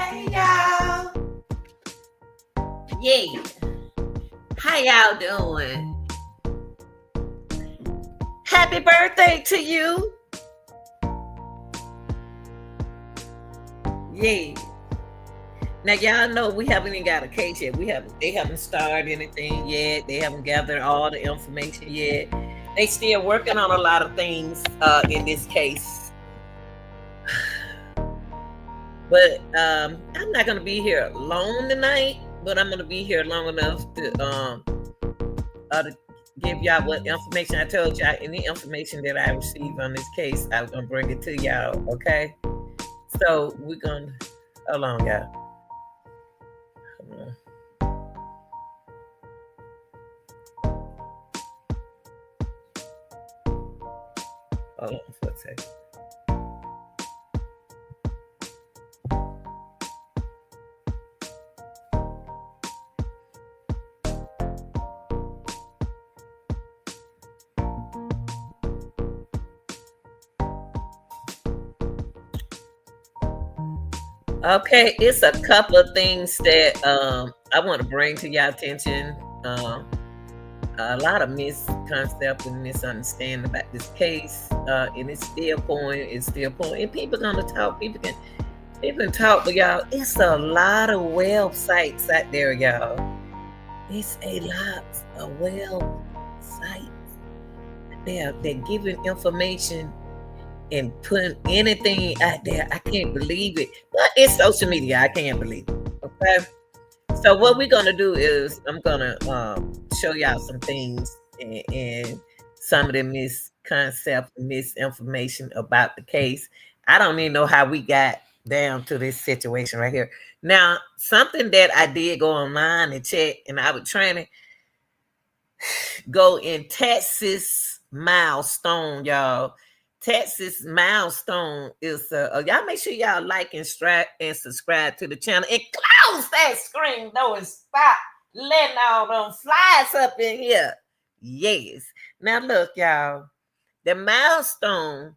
Hey y'all. Yeah. How y'all doing? Happy birthday to you. Yeah. Now y'all know we haven't even got a case yet. They haven't started anything yet. They haven't gathered all the information yet. They still working on a lot of things in this case. But I'm not gonna be here long tonight, but I'm gonna be here long enough to give y'all what information I told y'all. Any information that I received on this case, I'm gonna bring it to y'all. Okay. So we're gonna hold on, y'all. Hold on. Hold on for a second. Okay, it's a couple of things that I want to bring to y'all attention. A lot of misconception and misunderstanding about this case, and it's still going. And people gonna talk. People can talk, but y'all, it's a lot of websites out there, y'all. It's a lot of websites there that giving information and putting anything out there. I can't believe it. But it's social media. I can't believe it. Okay. So what we're gonna do is I'm gonna show y'all some things and some of the misconception, misinformation about the case. I don't even know how we got down to this situation right here. Now, something that I did go online and check, and I was trying to go in Texas Milestone, y'all. Texas Milestone is y'all make sure y'all like and subscribe to the channel and close that screen door and stop letting all them flies up in here. Yes. Now look, y'all. The Milestone,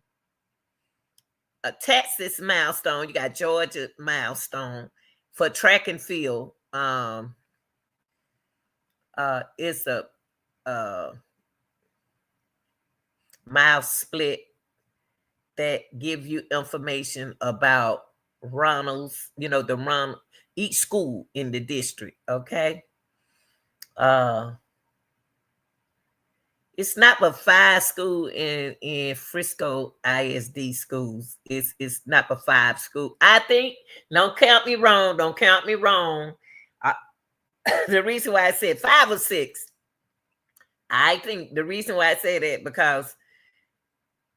a Texas Milestone, you got Georgia Milestone for track and field. It's a mile split that give you information about Ronald's, each school in the district. Okay. It's not but 5 school in Frisco ISD schools. It's not but 5 school. I think, don't count me wrong. Don't count me wrong. The reason why I said 5 or 6, I think the reason why I say that because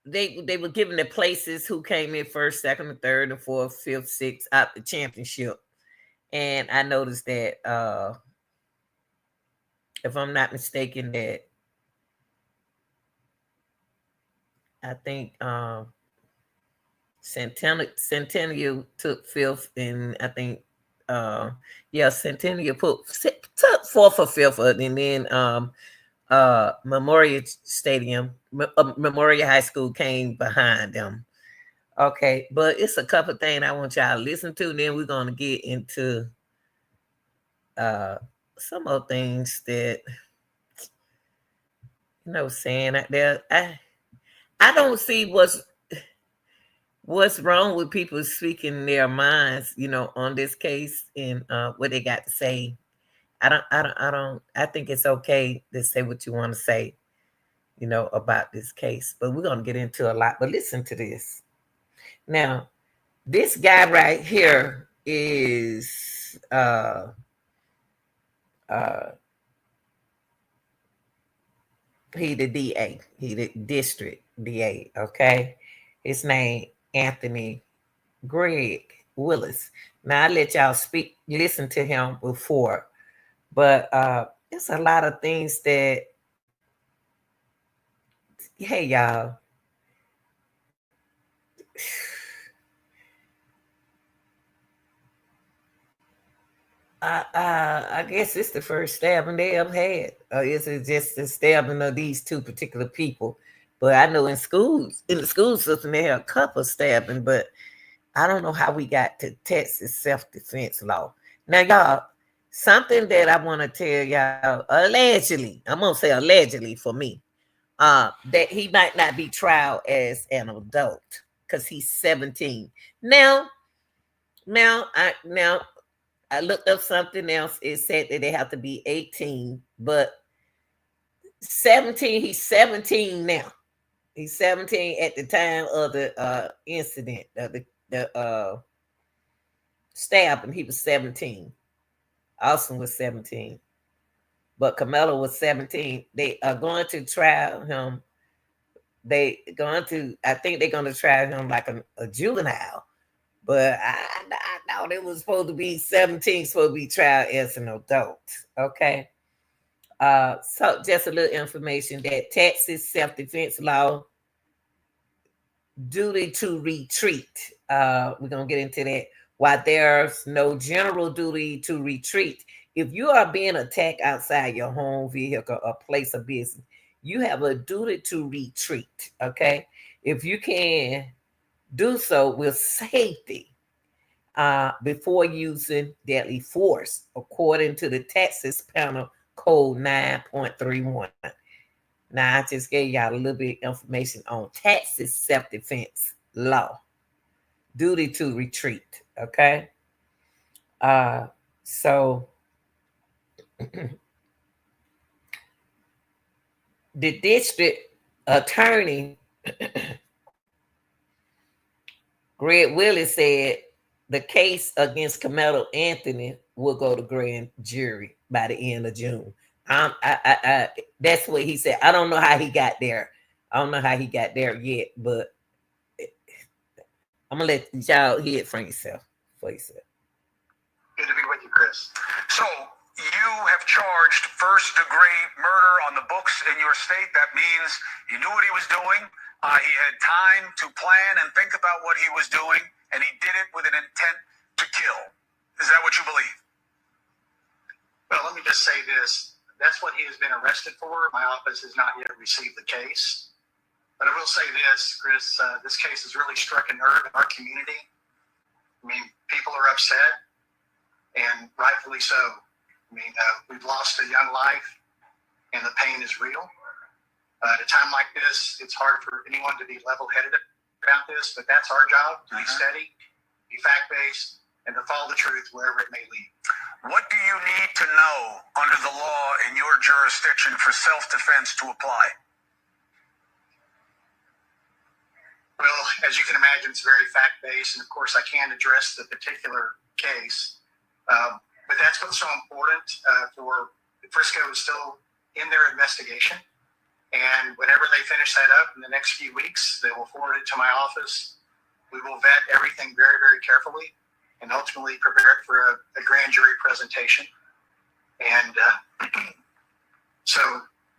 they were giving the places who came in first, second, and third, and fourth, fifth, sixth out the championship. And I noticed that if I'm not mistaken, that I think Centennial took 5th, and I think Centennial took 4th or 5th, and then Memorial Stadium, Memorial High School came behind them. Okay, but it's a couple things I want y'all to listen to. Then we're gonna get into some other things that saying out there. I don't see what's wrong with people speaking their minds, on this case and what they got to say. I think it's okay to say what you want to say, about this case. But we're gonna get into a lot. But listen to this. Now, this guy right here is he the DA. He the district DA, okay? His name Anthony Greg Willis. Now I let y'all listen to him before, but it's a lot of things that, hey y'all, I guess it's the first stabbing they ever had. Or is it just the stabbing of these 2 particular people? But I know in the school system, they have a couple stabbing, but I don't know how we got to Texas self-defense law. Now, y'all, something that I want to tell y'all, allegedly, I'm gonna say allegedly for me, that he might not be tried as an adult because he's 17. Now, now I looked up something else. It said that they have to be 18, but 17, he's 17 now. He's 17 at the time of the incident, the stab, and he was 17. Austin was 17, but Camelo was 17. They are going to try him. I think they're going to try him like a juvenile, but I thought it was supposed to be 17, supposed to be tried as an adult. Okay. So just a little information that Texas self-defense law, duty to retreat. We're gonna get into that. While there's no general duty to retreat, if you are being attacked outside your home, vehicle, or place of business, you have a duty to retreat. Okay, if you can do so with safety before using deadly force, according to the Texas Penal Code 9.31. Now, I just gave y'all a little bit of information on Texas self-defense law, duty to retreat. Okay, so the district attorney Greg Willis said the case against Camelo Anthony will go to grand jury by the end of June. That's what he said. I don't know how he got there. I don't know how he got there yet, but I'm gonna let y'all hear it from yourself. For yourself. Good to be with you, Chris. So you have charged first-degree murder on the books in your state. That means he knew what he was doing. He had time to plan and think about what he was doing, and he did it with an intent to kill. Is that what you believe? Well, let me just say this. That's what he has been arrested for. My office has not yet received the case. But I will say this, Chris, this case has really struck a nerve in our community. I mean, people are upset, and rightfully so. I mean, we've lost a young life, and the pain is real. At a time like this, it's hard for anyone to be level-headed about this, but that's our job, to be steady, be fact-based, and to follow the truth wherever it may lead. What do you need to know under the law in your jurisdiction for self-defense to apply? Well, as you can imagine, it's very fact-based, and of course, I can't address the particular case. But that's what's so important for Frisco is still in their investigation. And whenever they finish that up in the next few weeks, they will forward it to my office. We will vet everything very, very carefully and ultimately prepare it for a grand jury presentation. And so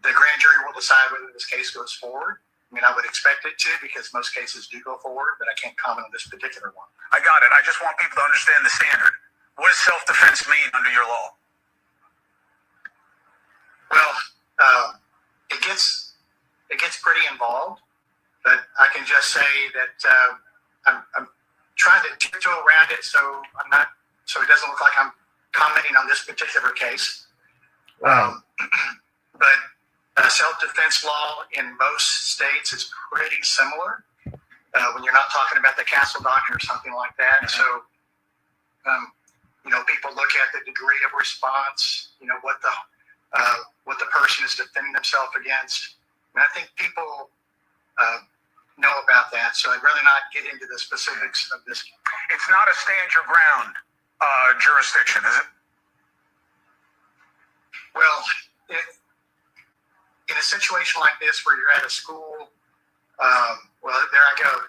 the grand jury will decide whether this case goes forward. I mean, I would expect it to because most cases do go forward, but I can't comment on this particular one. I got it. I just want people to understand the standard. What does self-defense mean under your law? Well, it gets pretty involved, but I can just say that I'm trying to tiptoe around it so it doesn't look like I'm commenting on this particular case. Wow. But self-defense law in most states is pretty similar when you're not talking about the Castle Doctrine or something like that. So, people look at the degree of response, what the person is defending themselves against. And I think people know about that, so I'd rather not get into the specifics of this. It's not a stand your ground jurisdiction, is it? Well, in a situation like this where you're at a school, well, there I go.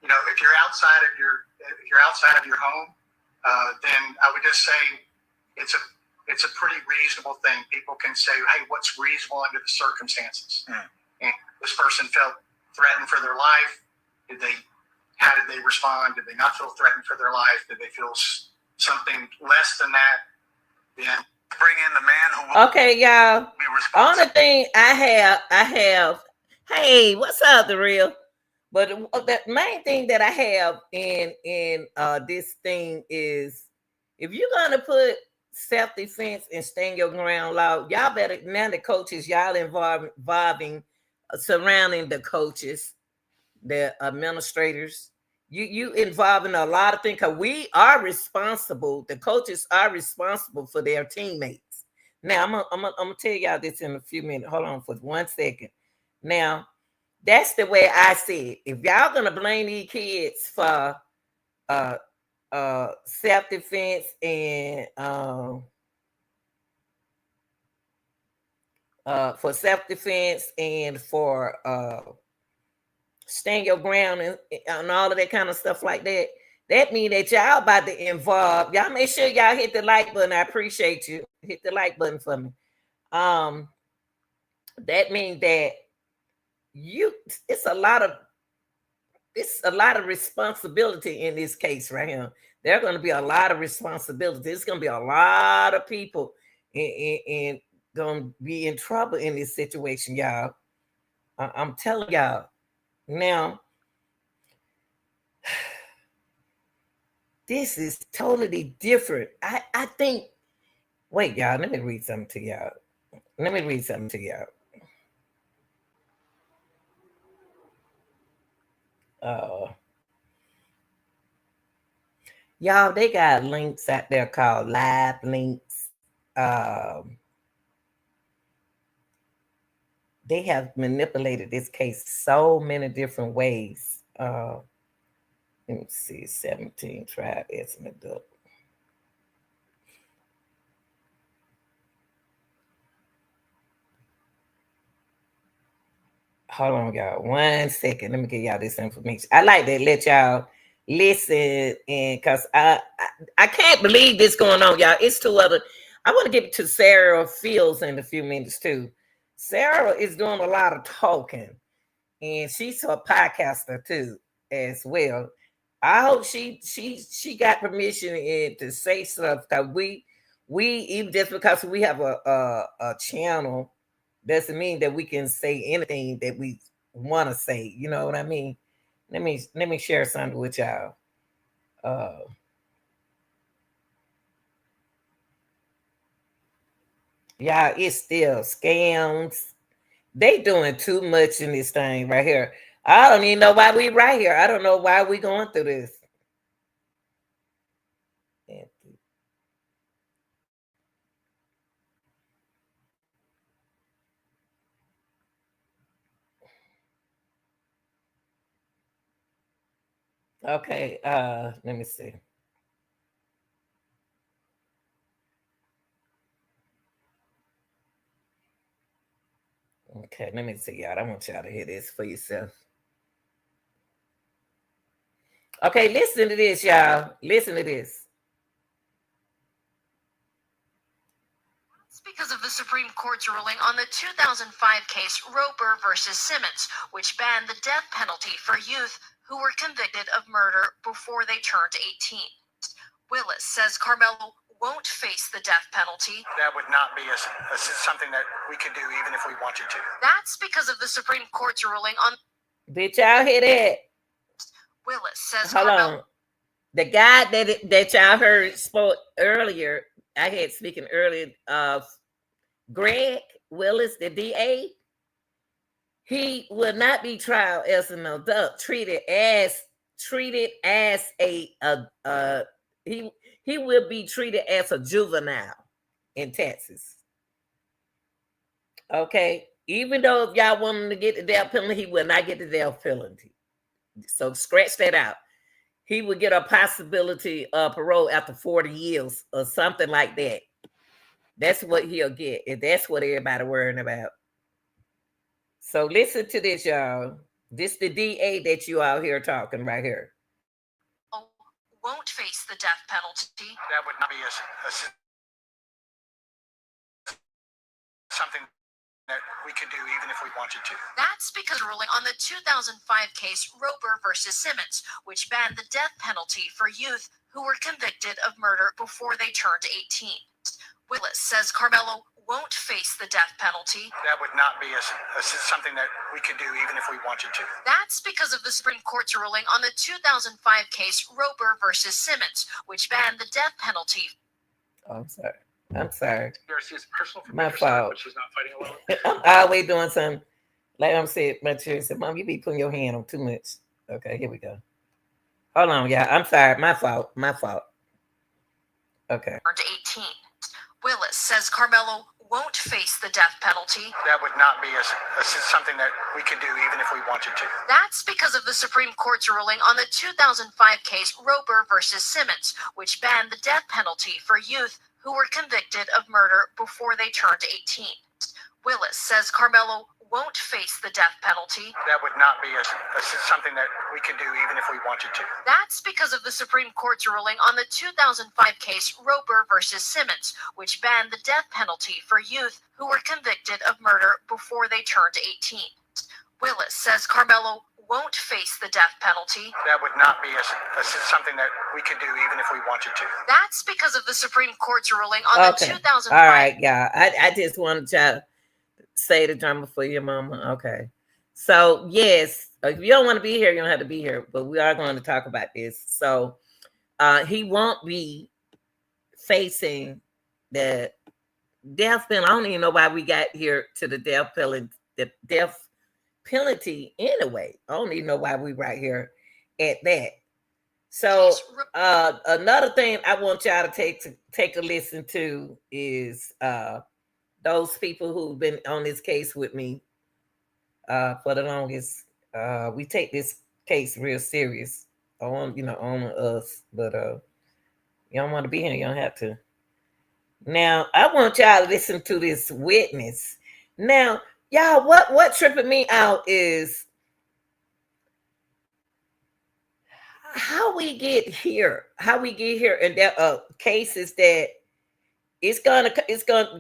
If you're outside of your home, then I would just say it's a pretty reasonable thing. People can say, hey, what's reasonable under the circumstances? And this person felt threatened for their life. How did they respond? Did they not feel threatened for their life? Did they feel something less than that? Then bring in the man who will Okay, y'all. be responsible. Only thing I have, hey, what's up, the real? But the main thing that I have in this thing is, if you're gonna put self defense and stand your ground law, y'all better, now the coaches, y'all involving surrounding the coaches, the administrators. You involving a lot of things, because we are responsible. The coaches are responsible for their teammates. Now I'm gonna tell y'all this in a few minutes. Hold on for 1 second. Now that's the way I see it. If y'all gonna blame these kids uh self defense and for self defense and for stand your ground and all of that kind of stuff like that. That mean that y'all about to involve. Y'all make sure y'all hit the like button. I appreciate you. Hit the like button for me. Um, that means that you it's a lot of responsibility in this case right here. There's going to be a lot of responsibility. There's going to be a lot of people and going to be in trouble in this situation, y'all. I'm telling y'all. Now, this is totally different. I think. Wait, y'all. Let me read something to y'all. Let me read something to y'all. Y'all, they got links out there called live links. They have manipulated this case so many different ways. Let me see, 17 trial estimate up. Hold on, y'all. 1 second. Let me get y'all this information. I like to let y'all listen, and because I can't believe this going on, y'all. It's two other. I want to get to Sarah Fields in a few minutes too. Sarah is doing a lot of talking, and she's a podcaster too as well. I hope she got permission to say stuff, because we even just because we have a channel doesn't mean that we can say anything that we want to say. You know what I mean? Let me share something with y'all. Y'all, it's still scams. They doing too much in this thing right here. I don't even know why we right here. I don't know why we going through this. Okay, let me see. Okay, let me see, y'all. I want y'all to hear this for yourself. Okay, listen to this, y'all. Listen to this. It's because of the Supreme Court's ruling on the 2005 case Roper versus Simmons, which banned the death penalty for youth who were convicted of murder before they turned 18. Willis says Carmelo won't face the death penalty. That would not be something that we could do even if we wanted to. That's because of the Supreme Court's ruling on. Did y'all hear that? Willis says Hold on. The guy that y'all heard spoke earlier, I had speaking earlier, Greg Willis, the DA, he will not be tried as an adult, treated as a he will be treated as a juvenile in Texas. Okay, even though if y'all want him to get the death penalty, he will not get the death penalty. So scratch that out. He would get a possibility of parole after 40 years or something like that. That's what he'll get. And that's what everybody worrying about. So listen to this, y'all. This the DA that you out here talking right here. Won't face the death penalty. That would not be something that we could do even if we wanted to. That's because ruling on the 2005 case Roper versus Simmons, which banned the death penalty for youth who were convicted of murder before they turned 18. Willis says Carmelo won't face the death penalty. That would not be something that we could do even if we wanted to. That's because of the Supreme Court's ruling on the 2005 case Roper versus Simmons, which banned the death penalty. Oh, I'm sorry. I'm sorry. Garcia's personal My fault. but she's not fighting alone. I'm always doing something. Like I'm saying, my children said, Mom, you be putting your hand on too much. Okay, here we go. Hold on, y'all. I'm sorry. My fault. My fault. Okay. 18. Willis says Carmelo won't face the death penalty. That would not be something that we could do even if we wanted to. That's because of the Supreme Court's ruling on the 2005 case Roper versus Simmons, which banned the death penalty for youth who were convicted of murder before they turned 18. Willis says Carmelo won't face the death penalty. That would not be something that we could do even if we wanted to. That's because of the Supreme Court's ruling on the 2005 case Roper versus Simmons, which banned the death penalty for youth who were convicted of murder before they turned 18. Willis says Carmelo won't face the death penalty. That would not be something that we could do even if we wanted to. That's because of the Supreme Court's ruling on the 2005. All right, y'all. I just wanted to say the drama for your mama. Okay. So, yes, if you don't want to be here, you don't have to be here. But we are going to talk about this. So, he won't be facing the death penalty. I don't even know why we got here to the death penalty anyway. I don't even know why we right here at that. So another thing I want y'all to take a listen to is those people who've been on this case with me for the longest. We take this case real serious on us, but you don't want to be here, you don't have to. Now I want y'all to listen to this witness. Now, y'all, what tripping me out is how we get here, and there are cases that it's gonna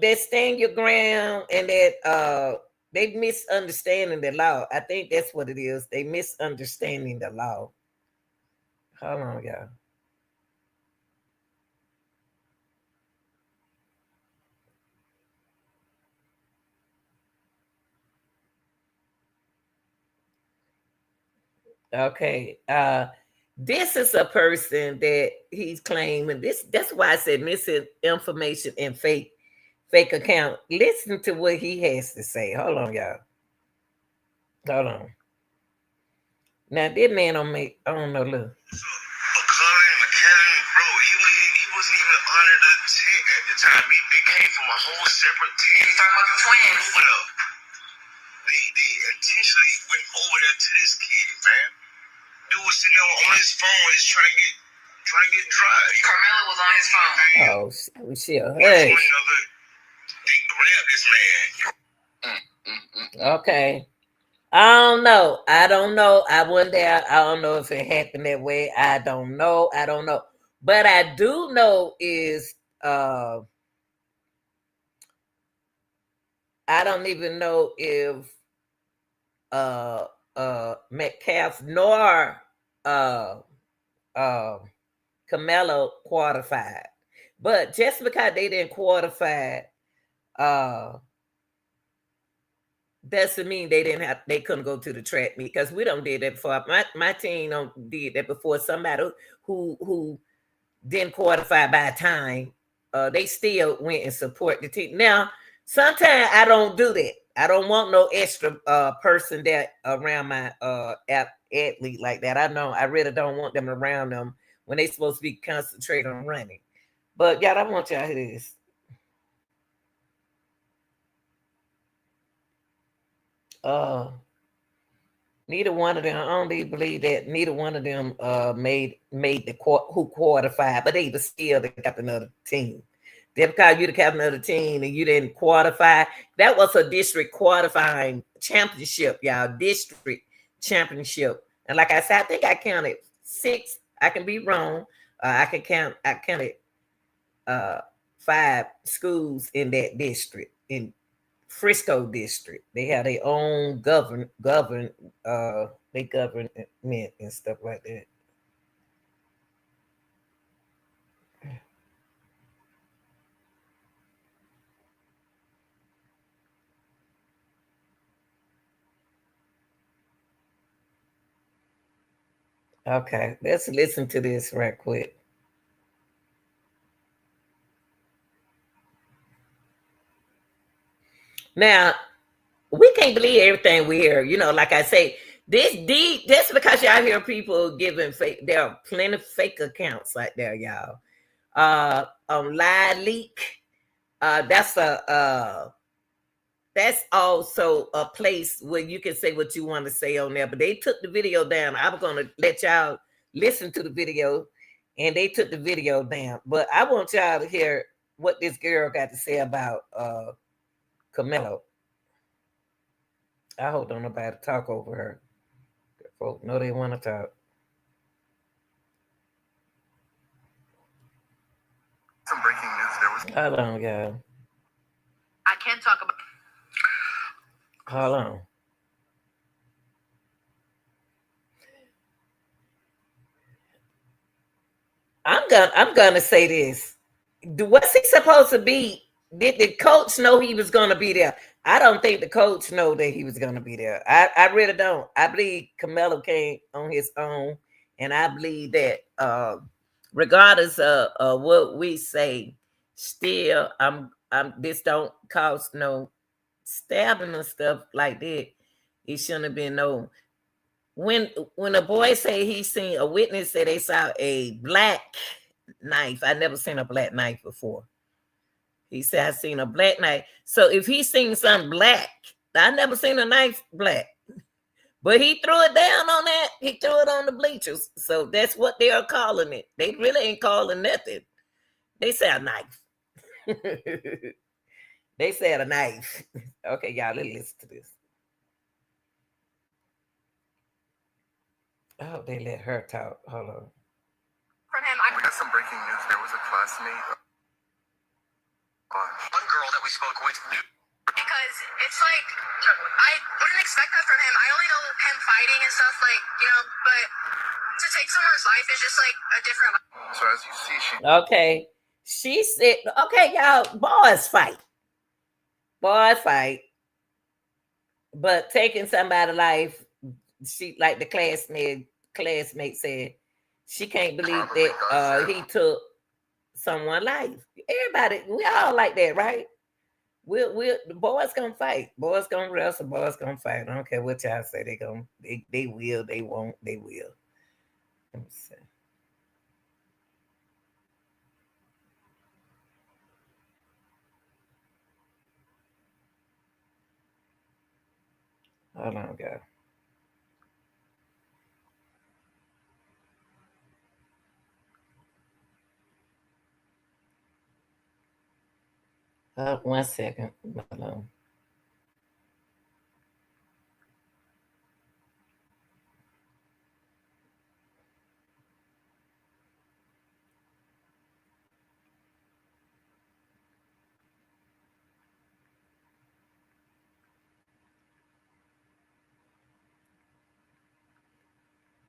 they stand your ground, and that they misunderstanding the law. I think that's what it is. They misunderstanding the law. Hold on, y'all. Okay. This is a person that he's claiming this. That's why I said misinformation and fake account. Listen to what he has to say. Hold on, y'all. Hold on. Now, this man don't make, I don't know, look. Wasn't even under the tent at the time. They came from a whole separate tent. You talking about the twins? What up? They intentionally went over there to this kid, man. Dude was sitting there on his phone, just trying to get dry. Carmelo was on his phone. Oh, shit. Hey. They grabbed this man. Okay. I don't know. I wasn't there. I don't know if it happened that way. I don't know. But I do know is I don't even know if Metcalf nor Carmelo qualified. But just because they didn't qualify, doesn't mean they couldn't go to the track meet, because we don't did that before. My team did that before. Somebody who didn't qualify by time, they still went and support the team. Now, sometimes I don't do that. I don't want no extra person there around my athlete like that. I really don't want them around them when they supposed to be concentrating on running. But y'all, I want y'all to hear this. Neither one of them, I don't even believe that neither one of them made the who qualified, but they were still the captain of the team. They because you the captain of the team and you didn't qualify. That was a district qualifying championship, y'all. District championship. And like I said, I think I counted 6. I can be wrong. I counted 5 schools in that district, in Frisco district. They have their own government and stuff like that. Okay, let's listen to this right quick. Now, we can't believe everything we hear. You know, like I say, that's because y'all hear people giving fake. There are plenty of fake accounts out there, y'all. On Live Leak, that's a that's also a place where you can say what you want to say on there. But they took the video down. I'm gonna let y'all listen to the video, and they took the video down. But I want y'all to hear what this girl got to say about Camelo. I hope don't nobody talk over her. Folk know they want to talk. Some breaking news. There was. Hold on, y'all. I can't talk about. Hold on. I'm gonna say this. What's he supposed to be? Did the coach know he was gonna be there? I don't think the coach know that he was gonna be there. I really don't. I believe Camelo came on his own, and I believe that regardless of what we say, still I'm this don't cause no stabbing and stuff like that. It shouldn't have been no when a boy say he seen a witness say they saw a black knife. I never seen a black knife before. He said I seen a black knife. So if he seen something black, I never seen a knife black. But he threw it down on that. He threw it on the bleachers. So that's what they are calling it. They really ain't calling nothing. They say a knife. They said a knife. Okay, y'all, let's listen to this. I hope they let her talk. Hold on. From him, We got some breaking news. There was a classmate. One girl that we spoke with knew. because it's like I wouldn't expect that from him. I only know him fighting and stuff, like, you know, but to take someone's life is just like a different. So as you see, she. Okay. She said, okay, y'all, boys fight. Boys fight. But taking somebody's life, she like the classmate said, she can't believe that he took someone's life. Everybody, we all like that, right? We'll the boys gonna fight. Boys gonna wrestle, boys gonna fight. I don't care what y'all say, they will, they won't, they will. Let me see. Hold on, guys. One second. Hold on.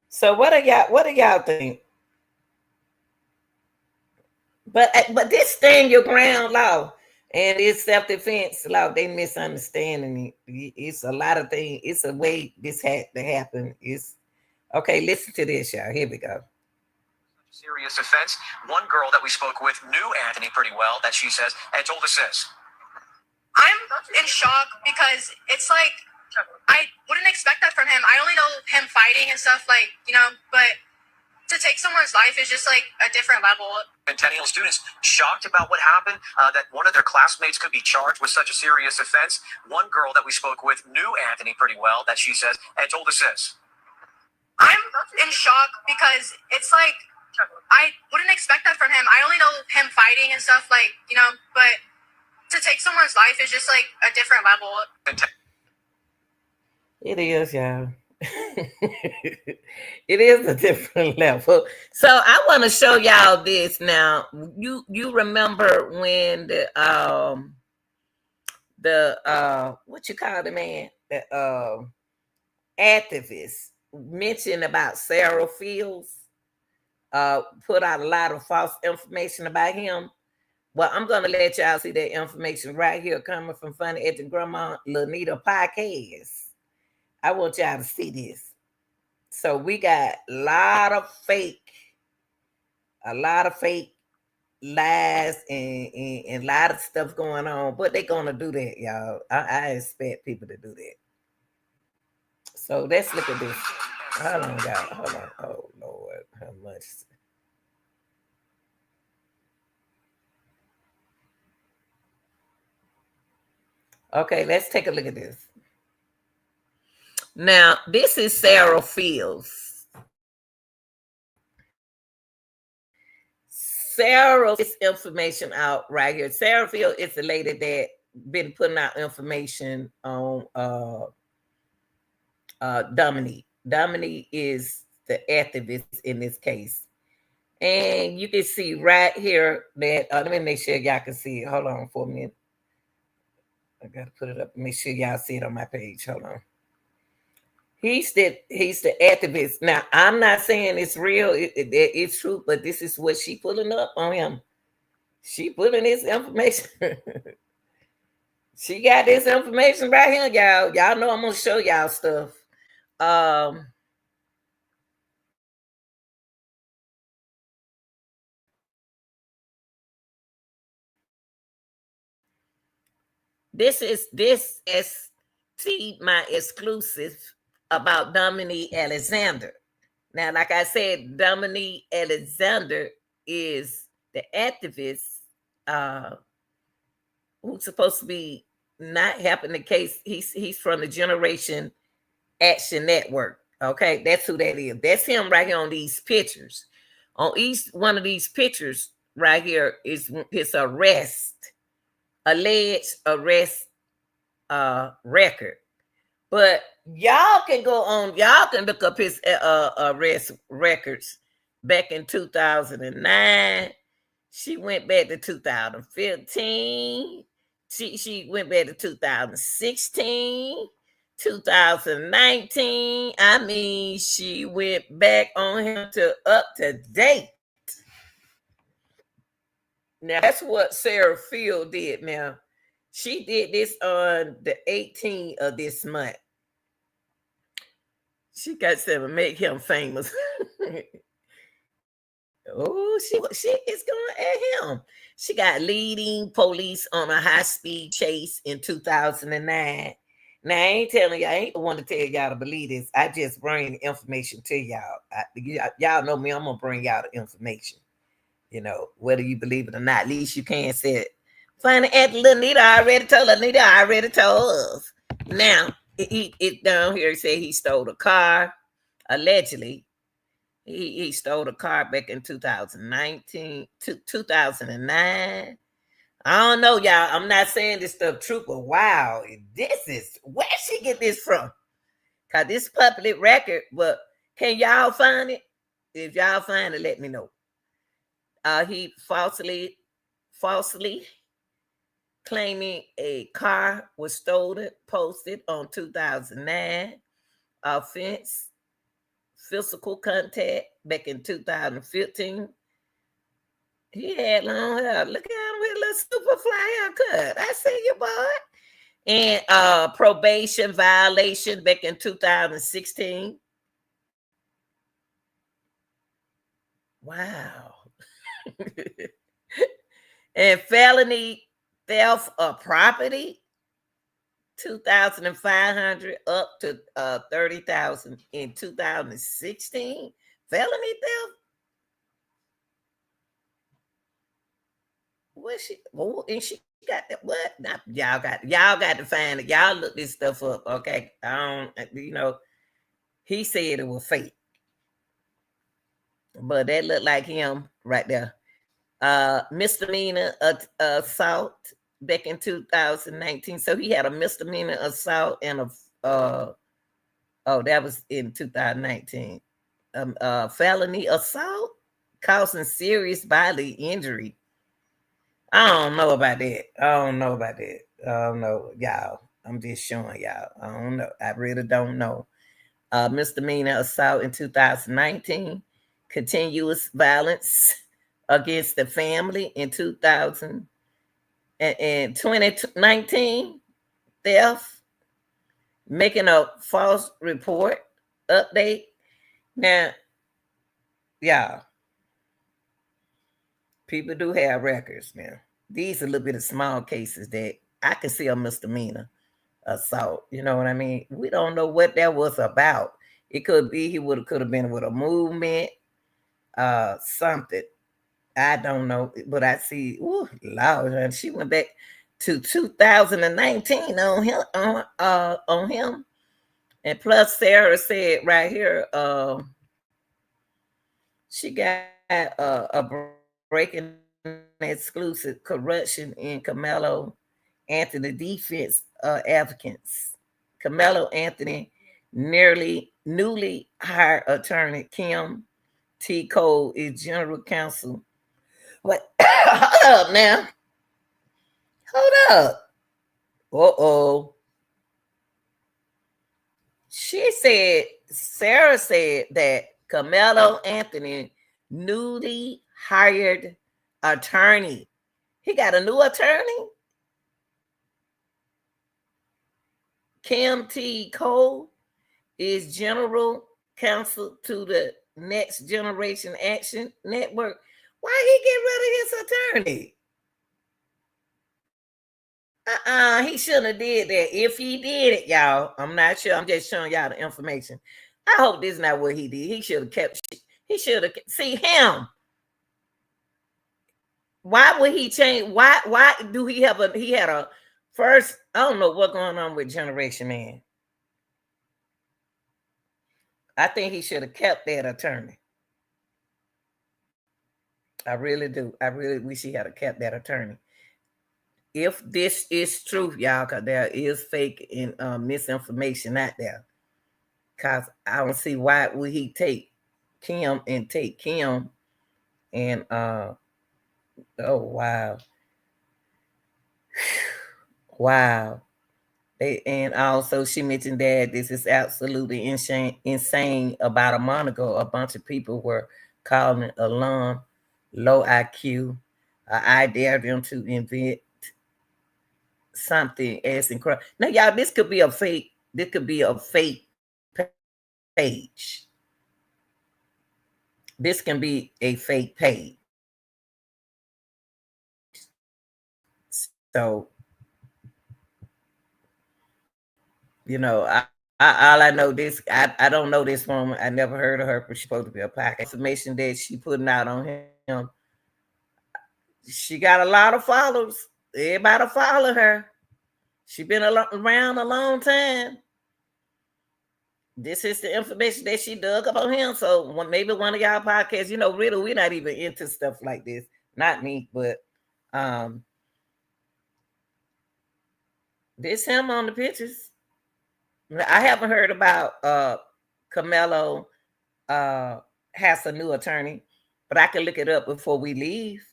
So what do y'all think? But this stand your ground law and it's self-defense law. They misunderstanding it. It's a lot of things. It's a way this had to happen. It's okay. Listen to this, y'all. Here we go. Serious offense. One girl that we spoke with knew Anthony pretty well, that she says, and told us this. I'm in shock because it's like I wouldn't expect that from him. I only know him fighting and stuff, like, you know, but to take someone's life is just like a different level. Centennial students shocked about what happened, that one of their classmates could be charged with such a serious offense. One girl that we spoke with knew Anthony pretty well, that she says, and told us this. I'm in shock because it's like I wouldn't expect that from him. I only know him fighting and stuff, like, you know, but to take someone's life is just like a different level. It is, y'all. It is a different level. So I want to show y'all this now. You remember when the what you call the man, the activist mentioned about Sarah Fields, put out a lot of false information about him. Well, I'm gonna let y'all see that information right here coming from Funny at the Grandma Lanita podcast. I want y'all to see this. So we got a lot of fake lies and a lot of stuff going on, but they're gonna do that, y'all. I expect people to do that. So let's look at this. Hold on, y'all. Hold on. Oh Lord, how much? Okay, let's take a look at this. Now, this is Sarah Fields. Sarah is information out right here. Sarah Fields is the lady that been putting out information on Dominique. Dominique is the activist in this case. And you can see right here that, let me make sure y'all can see it. Hold on for a minute. I got to put it up. Make sure y'all see it on my page. Hold on. He's the activist. Now, I'm not saying it's real. It's true, but this is what she pulling up on him. She pulling this information. She got this information right here, y'all. Y'all know I'm going to show y'all stuff. This is my exclusive about Dominique Alexander. Now, like I said, Dominique Alexander is the activist who's supposed to be not helping the case. He's from the Generation Action Network. Okay, that's who that is. That's him right here on these pictures. On each one of these pictures right here is his alleged arrest record. But y'all can look up his arrest records back in 2009. She went back to 2015. She went back to 2016, 2019. I mean, she went back on him to up to date. Now that's what Sarah Field did. Now she did this on the 18th of this month. She got to make him famous. Oh, she is going at him. She got leading police on a high-speed chase in 2009. Now, I ain't telling y'all, I ain't the one to tell y'all to believe this. I just bring the information to y'all. Y'all know me, I'm going to bring y'all the information. You know, whether you believe it or not, at least you can't say it. Funny, Aunt Lanita already told us. Now, it down here, say he stole a car, allegedly. He stole a car back in 2019 to 2009. I don't know, y'all. I'm not saying this stuff true, but wow, this is where she get this from? Cause this public record, but can y'all find it? If y'all find it, let me know. He falsely claiming a car was stolen, posted on 2009. Offense, physical contact back in 2015. He had long hair. Look at him with a little super fly haircut. I see you, boy. And probation violation back in 2016. Wow. And felony theft of property, 2,500 up to 30,000 in 2016. Felony theft. What she? Oh, and she got that. What? Now, y'all got to find it. Y'all look this stuff up, okay? I don't. He said it was fake, but that looked like him right there. Misdemeanor assault back in 2019. So he had a misdemeanor assault and a that was in 2019. Felony assault causing serious bodily injury. I don't know about that. I don't know, y'all. I'm just showing y'all. I don't know. I really don't know. Misdemeanor assault in 2019. Continuous violence against the family in 2019. Theft. Making a false report. Update. Now, yeah, people do have records now. These are a little bit of small cases that I can see a misdemeanor assault. You know what I mean? We don't know what that was about. It could be he could have been with a movement, something. I don't know, but I see. Ooh, Lord, and she went back to 2019 on him, on him, and plus Sarah said right here, she got a breaking exclusive corruption in Carmelo Anthony defense advocates. Carmelo Anthony newly hired attorney Kim T. Cole is general counsel. But hold up now. Hold up. Uh-oh. Sarah said that Carmelo Anthony newly hired attorney. He got a new attorney? Kim T. Cole is general counsel to the Next Generation Action Network. Why he get rid of his attorney? He shouldn't have did that. If he did it, y'all, I'm not sure. I'm just showing y'all the information. I hope this is not what he did. He should have kept. He should have see him. Why would he change? Why do he have a? He had a first. I don't know what's going on with Generation Man. I think he should have kept that attorney. I really do. I really wish he had kept that attorney. If this is true, y'all, because there is fake and misinformation out there. Because I don't see why would he take Kim and oh wow. Wow. And also she mentioned that this is absolutely insane. About a month ago, a bunch of people were calling alarm low IQ. I dare them to invent something as incredible. Now, y'all, this could be a fake. This could be a fake page. This can be a fake page. So, you know, all I know this, I don't know this woman. I never heard of her, but she's supposed to be a podcast. Information that she putting out on him. She got a lot of followers. Everybody follow her. She been around a long time. This is the information that she dug up on him. So maybe one of y'all podcasts, you know, really, we're not even into stuff like this. Not me, but this him on the pictures. I haven't heard about Carmelo has a new attorney, but I can look it up before we leave.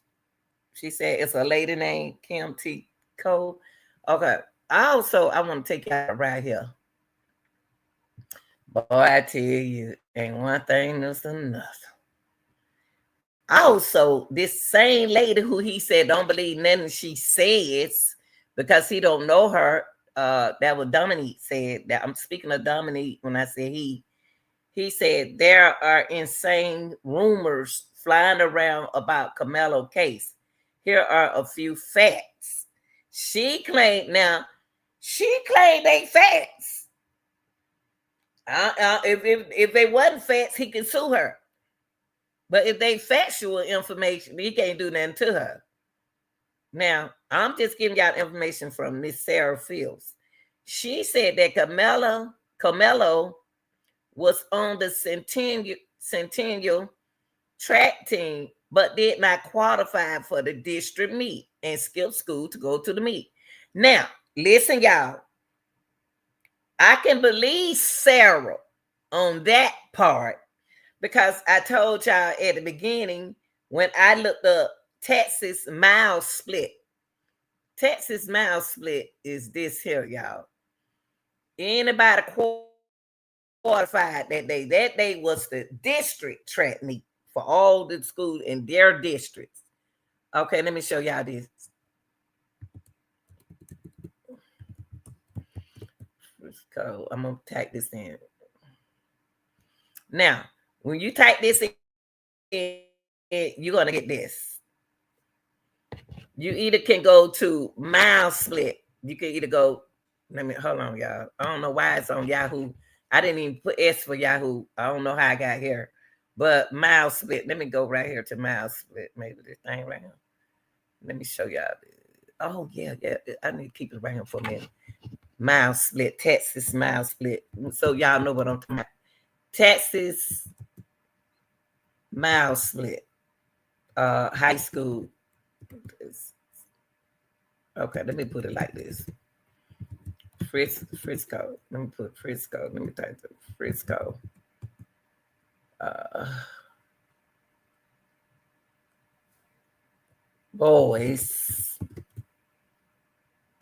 She said it's a lady named Kim T. Cole. Okay. I want to take you out right here. Boy, I tell you, ain't one thing that's enough. Also, this same lady who he said don't believe nothing she says because he don't know her. That was Dominique said that. I'm speaking of Dominique when I say he. He said there are insane rumors flying around about Carmelo case. Here are a few facts. She claimed they facts. If they wasn't facts, he can sue her. But if they factual information, he can't do nothing to her. Now, I'm just giving y'all information from Miss Sarah Fields. She said that Carmelo was on the Centennial track team, but did not qualify for the district meet and skipped school to go to the meet. Now, listen, y'all. I can believe Sarah on that part because I told y'all at the beginning when I looked up Texas mile split. Texas mile split is this here, y'all. Anybody qualified that day? That day was the district track meet for all the schools in their districts. Okay, let me show y'all this. Frisco. I'm gonna tag this in. Now, When you type this in, you're gonna get this. You either can go to Mile Split. You can either go. Let me hold on, y'all. I don't know why it's on Yahoo. I didn't even put S for Yahoo. I don't know how I got here, but Mile Split. Let me go right here to Mile Split. Maybe this thing right here. Let me show y'all. Oh yeah. I need to keep it right here for a minute. Mile Split, Texas Mile Split. So y'all know what I'm talking about. Texas Mile Split. High school. Okay, let me put it like this. Frisco. Let me put Frisco. Let me type it. Frisco. Boys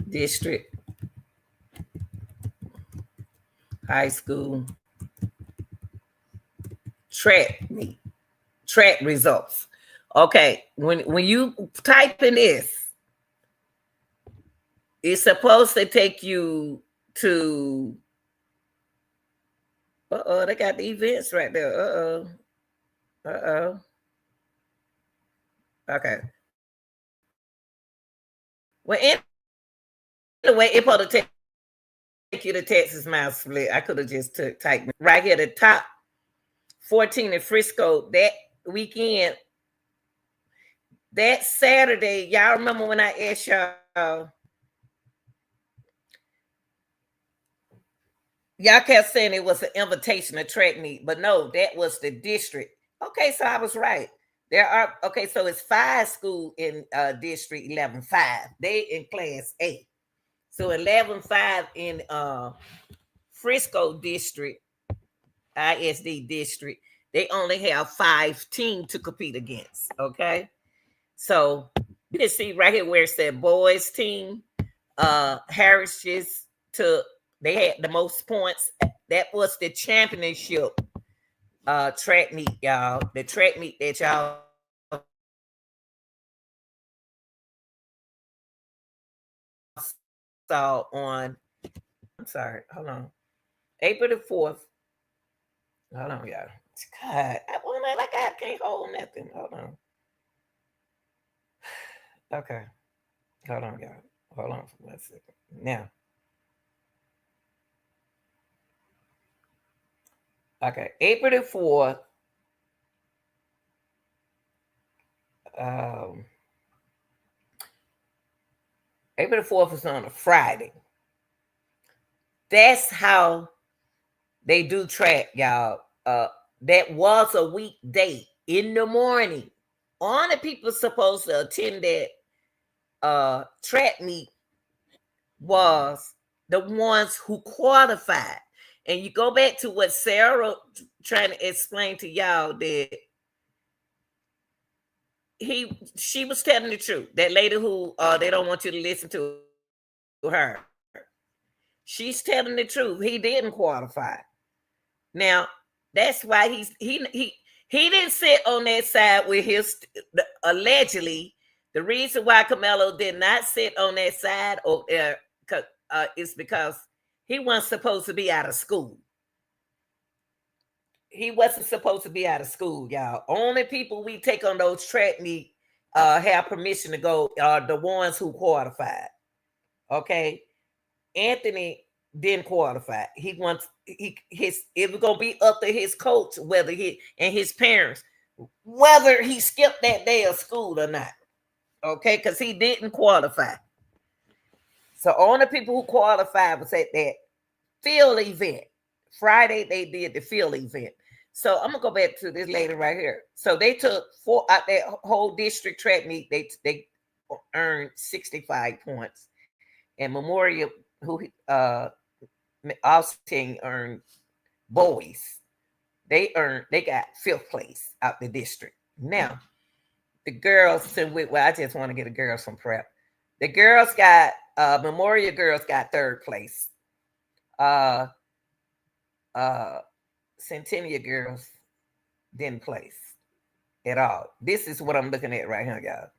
District High School track results. Okay, when you type in this, it's supposed to take you to. They got the events right there. Okay. Well, anyway, it probably take you to Texas Mile Split. I could have just typed right here the top 14 in Frisco that weekend. That Saturday, y'all remember when I asked y'all kept saying it was an invitation to track meet, but no, that was the district. Okay, so I was right. So it's 5 schools in district 11-5. They in class A. So 11-5 in Frisco district, ISD district, they only have 5 teams to compete against. Okay. So you can see right here where it said boys team. Harris just took, they had the most points. That was the championship track meet, y'all. The track meet that y'all saw on, I'm sorry, hold on. April the 4th. Hold on, y'all. God, I can't hold nothing. Hold on. Okay. Hold on, y'all. Hold on for 1 second. Now. Okay. April the 4th. April the 4th is on a Friday. That's how they do track, y'all. That was a weekday in the morning. Only people supposed to attend that track meet was the ones who qualified. And you go back to what Sarah trying to explain to y'all that she was telling the truth. That lady who they don't want you to listen to her. She's telling the truth. He didn't qualify. Now that's why he didn't sit on that side with his allegedly. The reason why Camelo did not sit on that side over there is because he wasn't supposed to be out of school. He wasn't supposed to be out of school, y'all. Only people we take on those track meet have permission to go are the ones who qualified. Okay, Anthony didn't qualify. He wants it was gonna be up to his coach whether he and his parents whether he skipped that day of school or not. Okay, because he didn't qualify. So only people who qualified was at that field event. Friday they did the field event. So I'm gonna go back to this lady right here. So they took four out that whole district track meet. They earned 65 points, and Memorial, who Austin earned boys. They got 5th place out the district. Now the girls, I just want to get the girls from prep. The girls got Memorial girls got 3rd place. Centennial girls didn't place at all. This is what I'm looking at right here, y'all.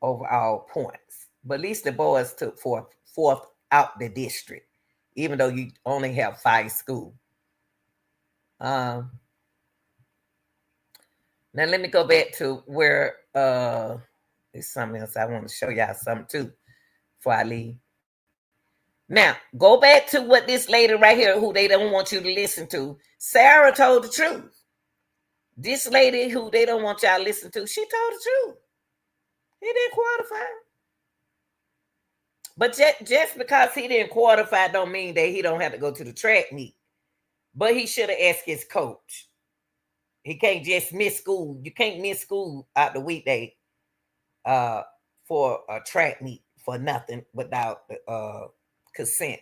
Overall points. But at least the boys took fourth out the district, even though you only have 5 schools. Um, now let me go back to where there's something else I want to show y'all something too before I leave. Now, go back to what this lady right here who they don't want you to listen to. Sarah told the truth. This lady who they don't want y'all to listen to, she told the truth. He didn't qualify. But just because he didn't qualify don't mean that he don't have to go to the track meet. But he should have asked his coach. He can't just miss school. You can't miss school out the weekday for a track meet for nothing without consent.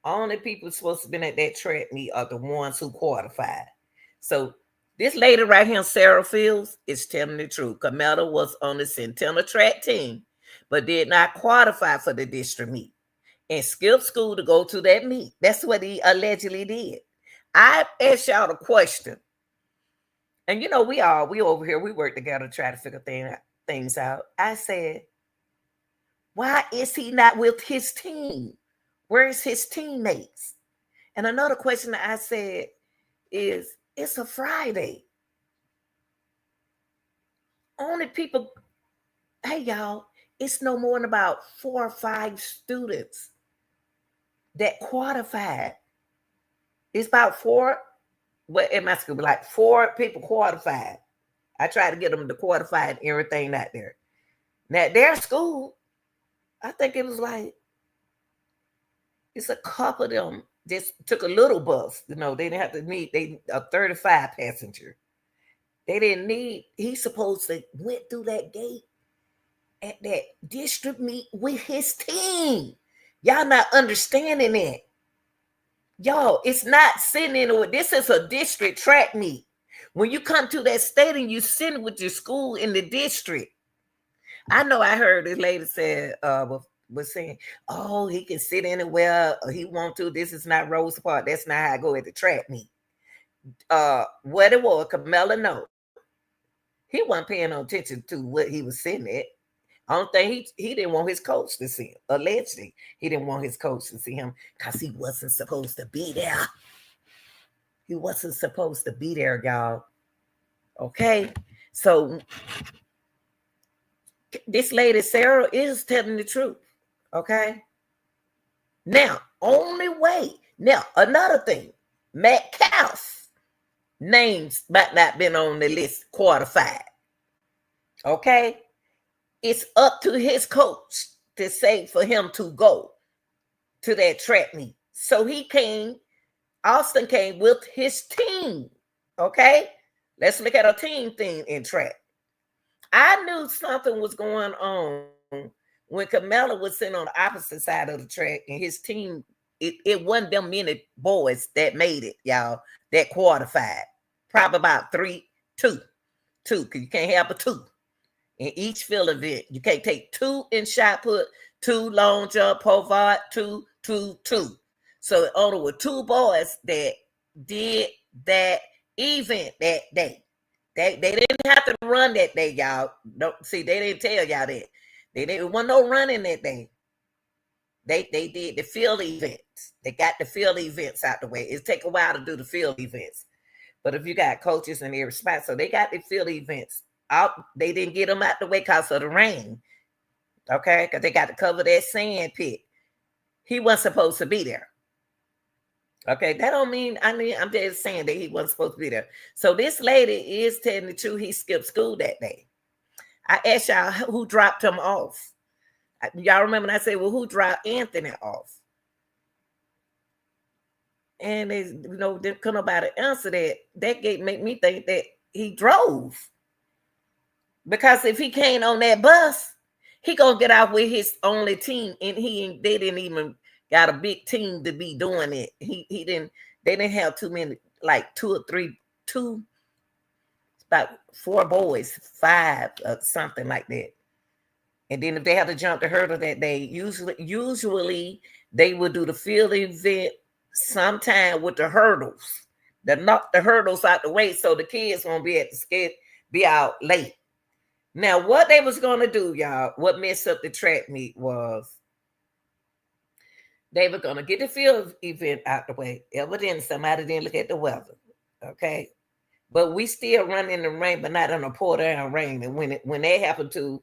Only people supposed to be at that track meet are the ones who qualified. So this lady right here, Sarah Fields, is telling the truth. Camilla was on the Centennial track team, but did not qualify for the district meet and skipped school to go to that meet. That's what he allegedly did. I asked y'all a question. And you know, we over here, we work together to try to figure things out. I said, why is he not with his team? Where's his teammates? And another question that I said is, it's a Friday. Only people, hey y'all, it's no more than about 4 or 5 students that qualified. It's about 4, well, in my school, like 4 people qualified. I tried to get them to qualify and everything out there. Now, their school, I think it was like, it's a couple of them just took a little bus. You know, they didn't have to meet a 35 passenger. They didn't need, he's supposed to went through that gate at that district meet with his team. Y'all not understanding it. Y'all, it's not sitting in, this is a district track meet. When you come to that stadium, you sit with your school in the district. I know I heard this lady said, was saying, oh, he can sit anywhere he want to. This is not Rose Park. That's not how I go at the track meet. What it was, Camilla, no. He wasn't paying no attention to what he was sitting at. I don't think he didn't want his coach to see him. Allegedly, he didn't want his coach to see him because he wasn't supposed to be there. He wasn't supposed to be there, y'all. Okay? So this lady, Sarah, is telling the truth. Okay? Now, only way. Now, another thing. Matt Calf names might not been on the list qualified. Okay? It's up to his coach to say for him to go to that track meet. So Austin came with his team. Okay? Let's look at a team thing in track. I knew something was going on when Camilla was sitting on the opposite side of the track and his team, it wasn't them many boys that made it, y'all, that qualified. Probably about 2, because you can't have a 2 in each field event. You can't take 2 in shot put, 2 long jump, pole vault, 2. So only were 2 boys that did that event that day. They didn't have to run that day, y'all. Don't see, they didn't tell y'all that. They didn't want no running that day. They did the field events. They got the field events out the way. It take a while to do the field events. But if you got coaches in every spot, so they got the field events out. They didn't get them out the way because of the rain. Okay, because they got to cover that sand pit. He wasn't supposed to be there. Okay, that don't mean, I'm just saying that he wasn't supposed to be there. So this lady is telling the truth. He skipped school that day. I asked y'all who dropped him off. Y'all remember when I said, well, who dropped Anthony off? And they, didn't come nobody answer that. That make me think that he drove. Because if he came on that bus, he gonna get out with his only team, and they didn't even got a big team to be doing it. They didn't have too many, like 2 or 3, about 4 boys, 5 or something like that. And then if they had to jump the hurdle that day, usually they would do the field event sometime with the hurdles. They knock the hurdles out the way so the kids won't be be out late. Now, what they was going to do, y'all, what messed up the track meet was they were going to get the field event out the way. Evidently, somebody didn't look at the weather. Okay. But we still run in the rain, but not in a pour down rain. And when that happened to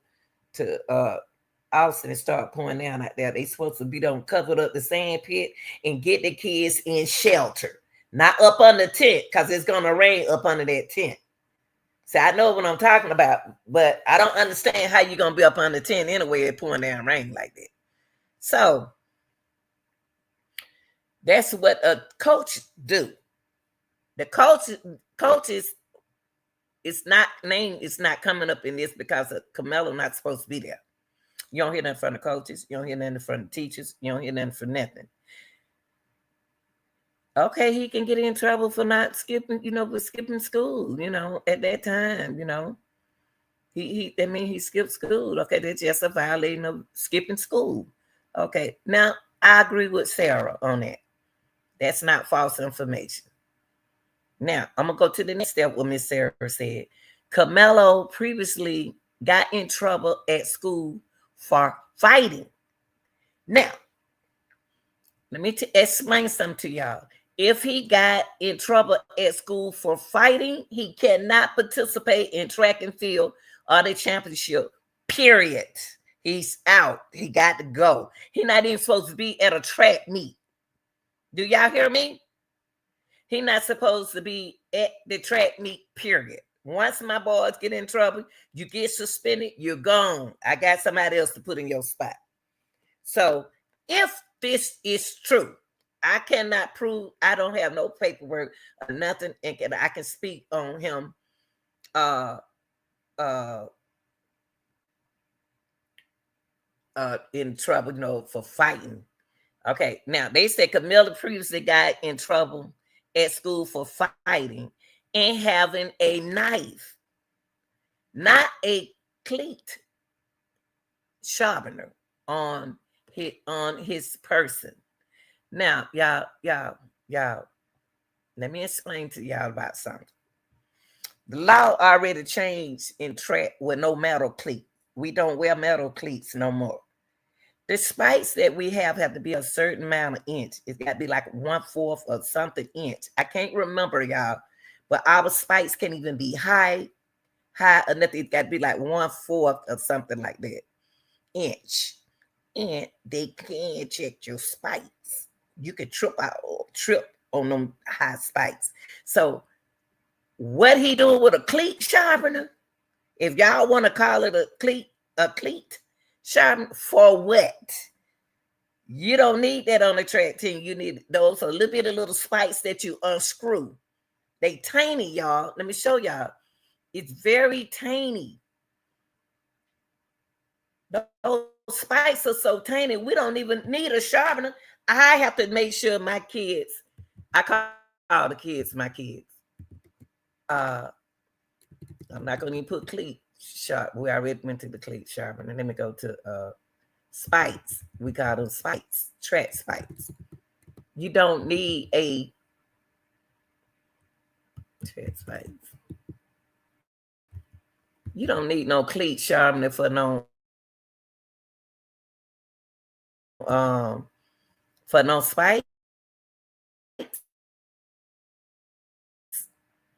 Austin and start pouring down out there, they supposed to be done covered up the sand pit and get the kids in shelter, not up under the tent, because it's gonna rain up under that tent. See, I know what I'm talking about, but I don't understand how you're gonna be up under the tent anyway, it pouring down rain like that. So that's what a coach do. The coaches, it's not coming up in this because of Carmelo not supposed to be there. You don't hear nothing from the coaches. You don't hear nothing from the teachers. You don't hear nothing from nothing. Okay, he can get in trouble for not skipping, for skipping school, at that time, He skipped school. Okay, that's just a violation of skipping school. Okay, now I agree with Sarah on that. That's not false information. Now, I'm going to go to the next step what Miss Sarah said. Carmelo previously got in trouble at school for fighting. Now, let me explain something to y'all. If he got in trouble at school for fighting, he cannot participate in track and field or the championship, period. He's out. He got to go. He's not even supposed to be at a track meet. Do y'all hear me? He's not supposed to be at the track meet, period. Once my boys get in trouble, you get suspended, you're gone. I got somebody else to put in your spot. So if this is true, I cannot prove, I don't have no paperwork or nothing, and I can speak on him in trouble, for fighting. Okay, now they said Camilla previously got in trouble at school for fighting and having a knife, not a cleat sharpener on his person. Now, y'all, let me explain to y'all about something. The law already changed in track with no metal cleat. We don't wear metal cleats no more. The spikes that we have to be a certain amount of inch. It's got to be like 1/4 or something inch. I can't remember, y'all, but our spikes can't even be high or nothing. It's got to be like 1/4 or something like that inch. And they can check your spikes. You can trip on them high spikes. So what he doing with a cleat sharpener? If y'all want to call it a cleat sharpener, for what? You don't need that on the track team. You need those a little bit of little spikes that you unscrew. They tiny, y'all. Let me show y'all. It's very tiny. Those spikes are so tiny, we don't even need a sharpener. I have to make sure my kids, I call the kids my kids. I'm not going to even put cleat sharp. We already went to the cleat sharpener. Let me go to spikes. We call them spikes, track spikes. You don't need a track spikes. You don't need no cleat sharpener for no spikes.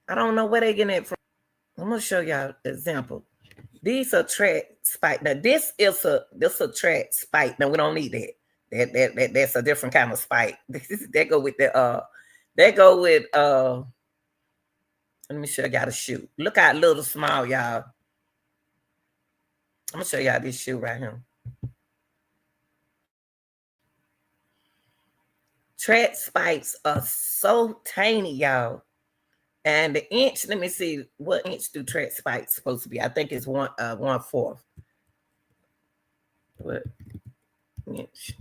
I don't know where they getting it from. I'm gonna show y'all an example. These are track spike. Now this is a track spike. Now we don't need that. That's a different kind of spike. That go with let me show y'all the shoe. Look how little small, y'all. I'm gonna show y'all this shoe right here. Track spikes are so tiny, y'all. And the inch, let me see, what inch do track spikes supposed to be? I think it's 1/4. What inch?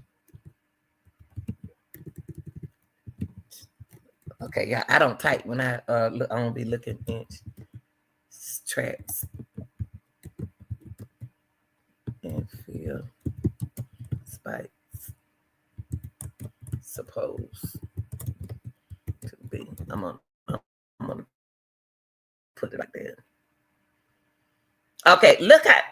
Okay, yeah, I don't type when I look. I don't be looking inch. Tracks and feel spikes supposed to be. I'm gonna put it right there. Okay, look at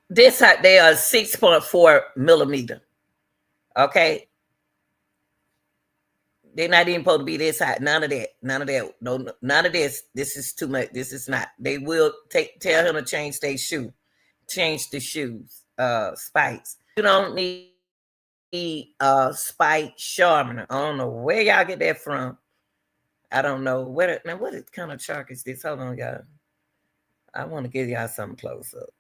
this. They are 6.4 millimeter. Okay. They're not even supposed to be this high. None of that. None of that. No, none of this. This is too much. This is not. They will tell him to change their shoe. Change the shoes. Spikes. You don't need spike sharpener. I don't know where y'all get that from. I don't know. What kind of chalk is this? Hold on, y'all. I want to give y'all something close up.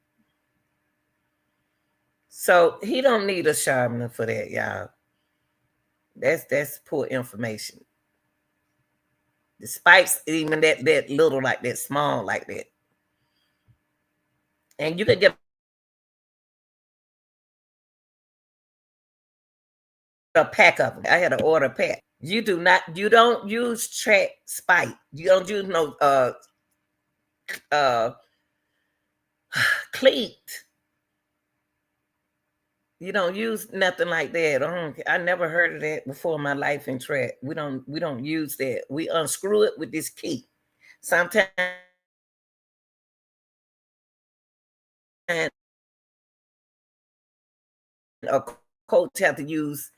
So he don't need a sharpener for that, y'all. That's poor information. The spikes, even that little, like that, small, like that. And you can get a pack of them. I had to order a pack. You don't use track spike. You don't use no cleat. You don't use nothing like that. I never heard of that before in my life in track. We don't use that. We unscrew it with this key. Sometimes a coach have to use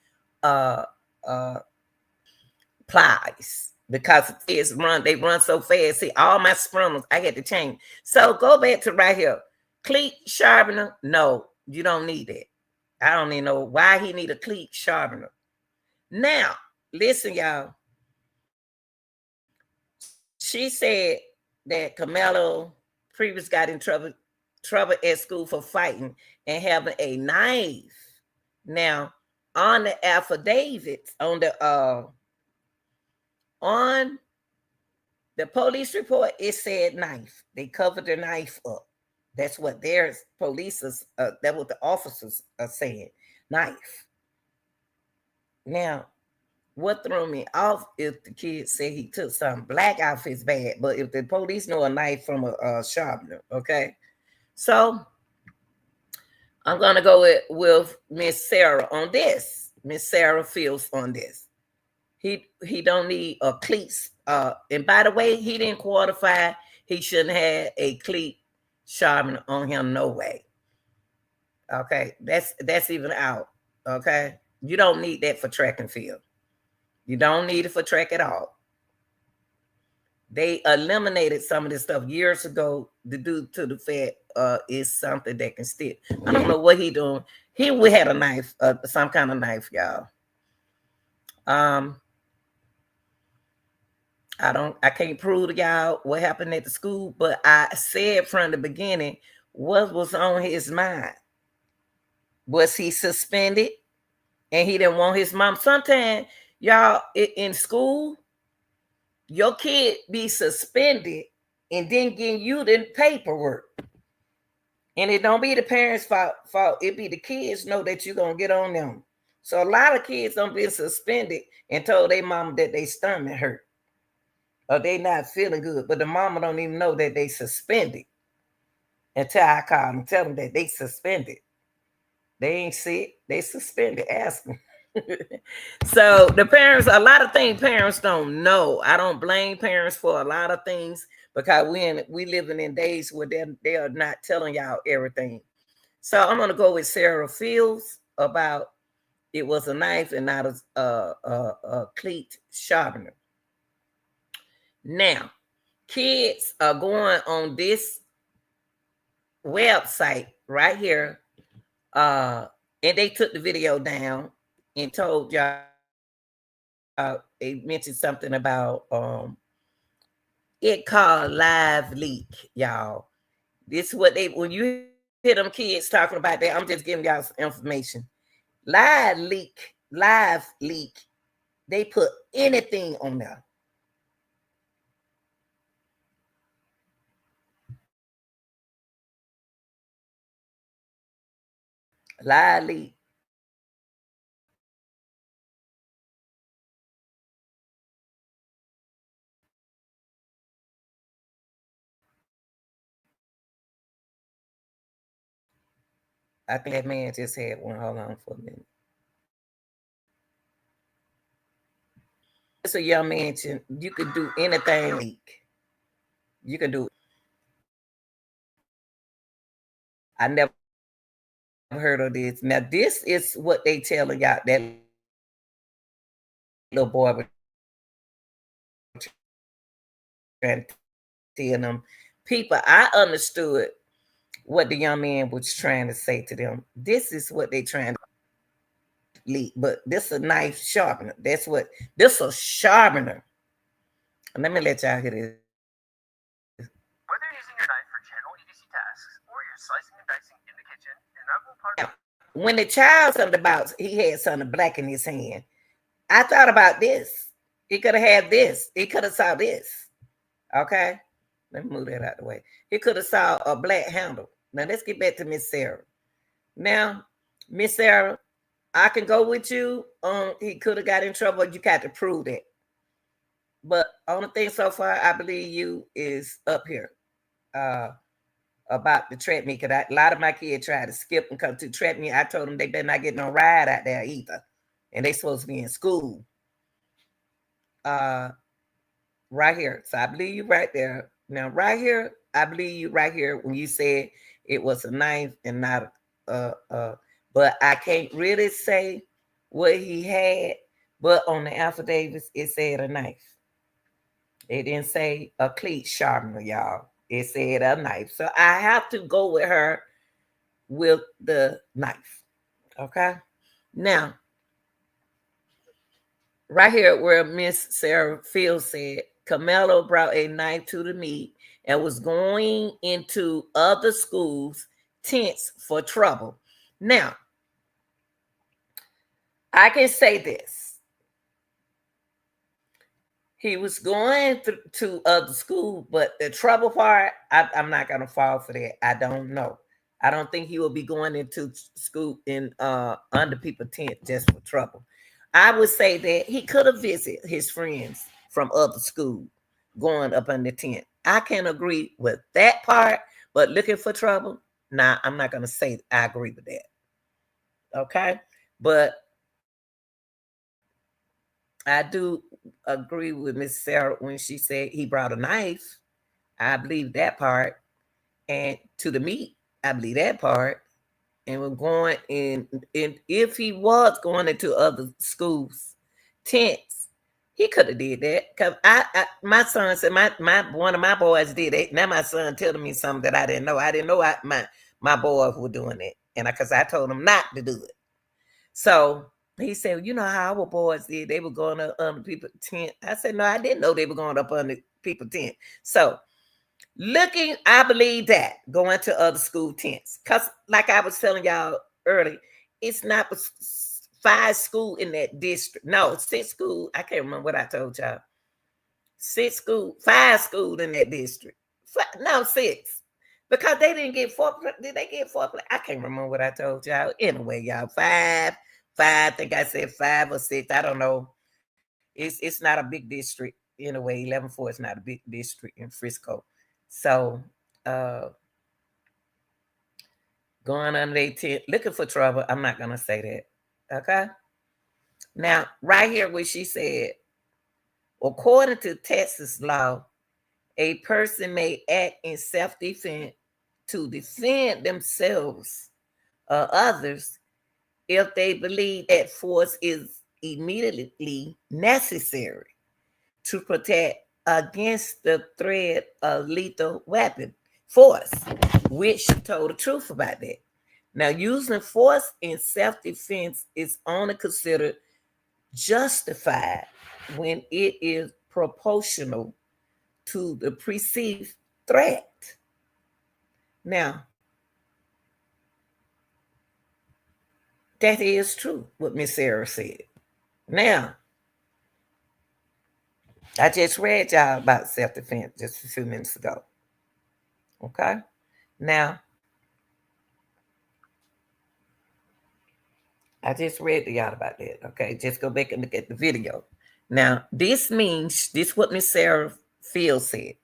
plies because they run so fast. See, all my sprinters, I had to change. So go back to right here. Cleat sharpener, no, you don't need it. I don't even know why he need a cleat sharpener. Now, listen, y'all. She said that Camelo previous got in trouble at school for fighting and having a knife. Now, on the affidavits, on the police report, it said knife. They covered the knife up. That's what their police that what the officers are saying. Knife. Now, what threw me off if the kid said he took something black off his bag, but if the police know a knife from a sharpener, okay? So I'm gonna go with Miss Sarah on this. Miss Sarah feels on this. He don't need a cleats. And by the way, he didn't qualify. He shouldn't have a cleat sharpener on him, no way. Okay, that's even out. Okay, you don't need that for track and field. You don't need it for track at all. They eliminated some of this stuff years ago due to the fact is something that can stick. I don't know what he doing. We had a knife, some kind of knife, y'all. I can't prove to y'all what happened at the school, but I said from the beginning what was on his mind. Was he suspended and he didn't want his mom? Sometimes, y'all, in school, your kid be suspended and then getting you the paperwork. And it don't be the parents' fault. It be the kids know that you're going to get on them. So a lot of kids don't be suspended and told their mom that they stomach hurt. Or they not feeling good, but the mama don't even know that they suspended until I call them, tell them that they suspended. They ain't sick, they suspended. Ask them. So the parents, a lot of things parents don't know. I don't blame parents for a lot of things because we living in days where they are not telling y'all everything. So I'm gonna go with Sarah Fields about it was a knife and not a cleat sharpener. Now, kids are going on this website right here, and they took the video down and told y'all they mentioned something about it called live leak, y'all. This is what when you hear them kids talking about that, I'm just giving y'all some information. Live leak, they put anything on there. Live leak. I think that man just had one. Hold on for a minute. It's a young man. You could do anything. You can do. I never heard of this. Now this is what they telling y'all that little boy trying to tell them people. I understood what the young man was trying to say to them. This is what they trying to lead, but this a knife sharpener. That's what this a sharpener. Let me let y'all hear this. Whether you're using your knife for general EDC tasks or you're slicing and dicing in the kitchen, an integral part. Now, when the child something about he had something black in his hand, I thought about this. He could have had this. He could have saw this. Okay, let me move that out of the way. He could have saw a black handle. Now let's get back to Miss Sarah. Now, Miss Sarah, I can go with you. He could have got in trouble. You got to prove that. But only thing so far I believe you is up here. About the trap meet. Cause a lot of my kids try to skip and come to trap meet. I told them they better not get no ride out there either. And they supposed to be in school. Right here. So I believe you right there. Now, right here, I believe you right here when you said it was a knife and not but I can't really say what he had, but on the affidavits, it said a knife. It didn't say a cleat sharpener, y'all. It said a knife. So I have to go with her with the knife. Okay. Now, right here where Miss Sarah Fields said Camelo brought a knife to the meet and was going into other schools' tents for trouble. Now, I can say this. He was going to other school, but the trouble part, I'm not going to fall for that. I don't know. I don't think he will be going into school in under people's tent just for trouble. I would say that he could have visited his friends from other school going up in the tent. I can agree with that part, but looking for trouble, nah, I'm not going to say I agree with that. Okay? But I do agree with Miss Sarah when she said he brought a knife. I believe that part. And to the meat, I believe that part. And we're going in, if he was going into other schools, tents, he could have did that. Cause my son said my one of my boys did it. Now my son telling me something that I didn't know. I didn't know my boys were doing it, and because I told him not to do it. So he said, well, you know how our boys did? They were going up under people's tent. I said, no, I didn't know they were going up under people's tent. So looking, I believe that going to other school tents. Because like I was telling y'all early, it's not 5 school in that district. No, 6 school. I can't remember what I told y'all. 6 school, 5 school in that district. No, 6. Because they didn't get 4. Did they get 4? I can't remember what I told y'all. Anyway, y'all, 5. I think I said 5 or 6. I don't know. It's not a big district. Anyway, 11-4 is not a big district in Frisco. So going under their tent, looking for trouble. I'm not gonna say that. Okay. Now, right here where she said, according to Texas law, a person may act in self-defense to defend themselves or others if they believe that force is immediately necessary to protect against the threat of lethal weapon force, which she told the truth about that. Now, using force in self-defense is only considered justified when it is proportional to the perceived threat. Now, that is true, what Miss Sarah said. Now, I just read y'all about self-defense just a few minutes ago. Okay? Now, I just read to y'all about that. Okay? Just go back and look at the video. Now, this means, this what Miss Sarah Fields said.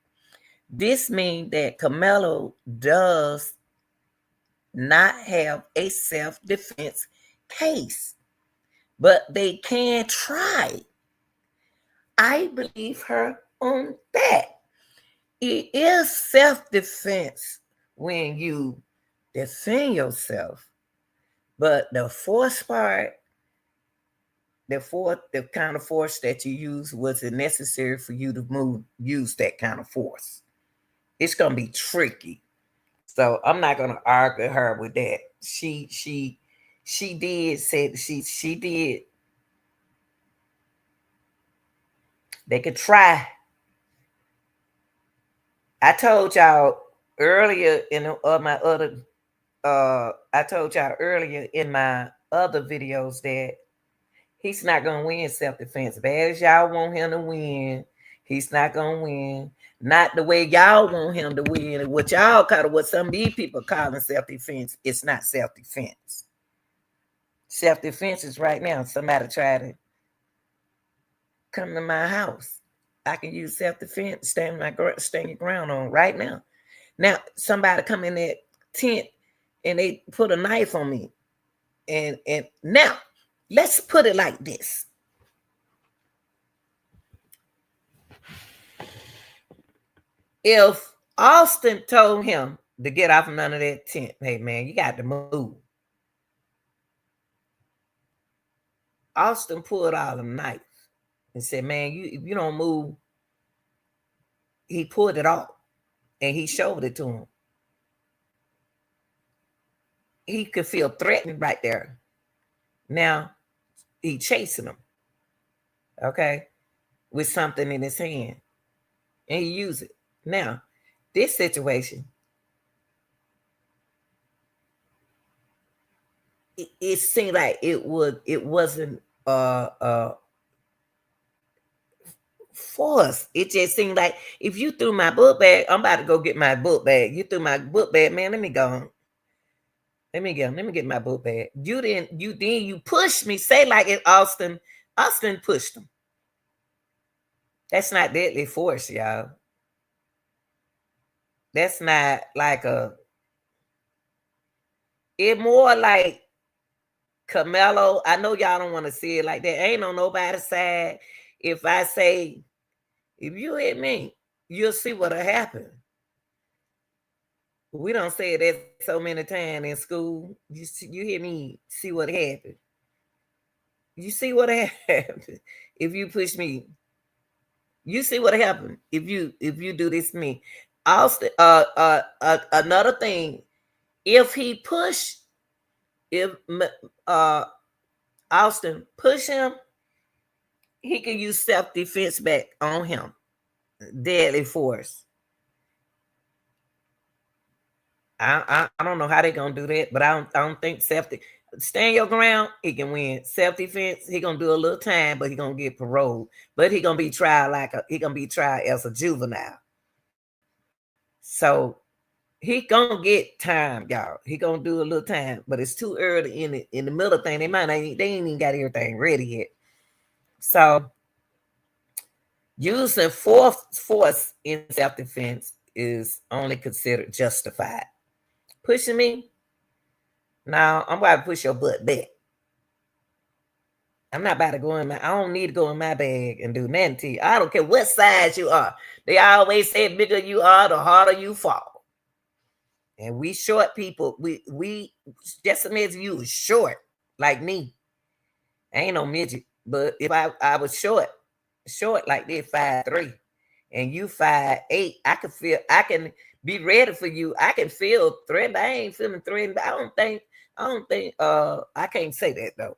This means that Camelo does not have a self-defense case, but they can try. I believe her on that. It is self-defense when you defend yourself, but the force part, the kind of force that you use, was it necessary for you to use that kind of force? It's gonna be tricky. So I'm not gonna argue her with that. She did say she did. They could try. I told y'all earlier in my other I told y'all earlier in my other videos that he's not gonna win self-defense. Bad as y'all want him to win, he's not gonna win. Not the way y'all want him to win. What y'all call what some of these people calling self-defense, it's not self-defense. Self-defense is right now. Somebody try to come to my house. I can use self-defense, stand your ground on right now. Now, somebody come in that tent and they put a knife on me. And now, let's put it like this. If Austin told him to get off none of that tent, hey man, you got to move. Austin pulled out a knife and said, man, if you don't move, he pulled it off and he showed it to him. He could feel threatened right there. Now, he chasing him, okay, with something in his hand. And he used it. Now, this situation, it seemed like it wasn't force. It just seemed like if you threw my book bag, I'm about to go get my book bag. You threw my book bag, man. Let me go. Let me get my book bag. You pushed me. Say like it, Austin. Austin pushed him. That's not deadly force, y'all. That's not like it more like Camelo. I know y'all don't want to see it like that. Ain't on nobody's side. If I say, if you hit me, you'll see what'll happen. We don't say that so many times in school. You hear me, see what happened. You see what happened if you push me. You see what happened if you do this to me. Austin, another thing, if he push, if Austin push him, he can use self-defense back on him. Deadly force. I don't know how they're gonna do that, but I don't think stand your ground, he can win. Self-defense, he gonna do a little time, but he gonna get parole. But he gonna be tried as a juvenile. So he gonna get time, y'all. He gonna do a little time, but it's too early in the middle thing. They ain't even got everything ready yet. So using force in self-defense is only considered justified. Pushing me, now I'm about to push your butt back. I'm not about to go I don't need to go in my bag and do nothing to you. I don't care what size you are. They always say the bigger you are, the harder you fall. And we short people, we just imagine you was short like me. I ain't no midget, but if I was short like this, 5'3", and you 5'8", I can be ready for you. I can feel threatened. I ain't feeling threatened. I don't think I can't say that though.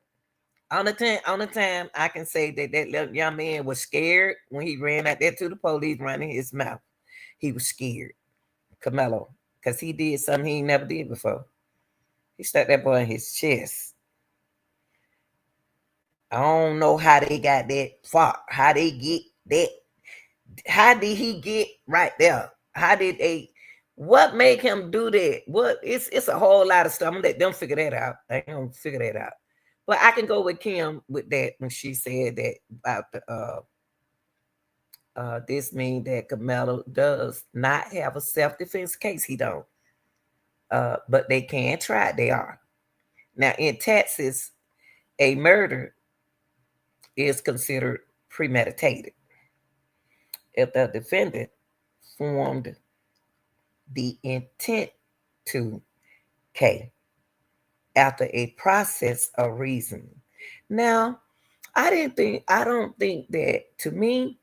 On the time I can say that little young man was scared when he ran out there to the police running his mouth. He was scared. Camelo. Because he did something he never did before. He stuck that boy in his chest. I don't know how they got that far. How they get that? How did he get right there? How did they? What made him do that? What? It's a whole lot of stuff. I'm gonna let them figure that out. I ain't gonna figure that out. But I can go with Kim with that when she said that about the this means that Camelo does not have a self-defense case. He don't. But they can try. They are. Now in Texas, a murder is considered premeditated if the defendant formed the intent to K after a process of reasoning. Now, I don't think that, to me,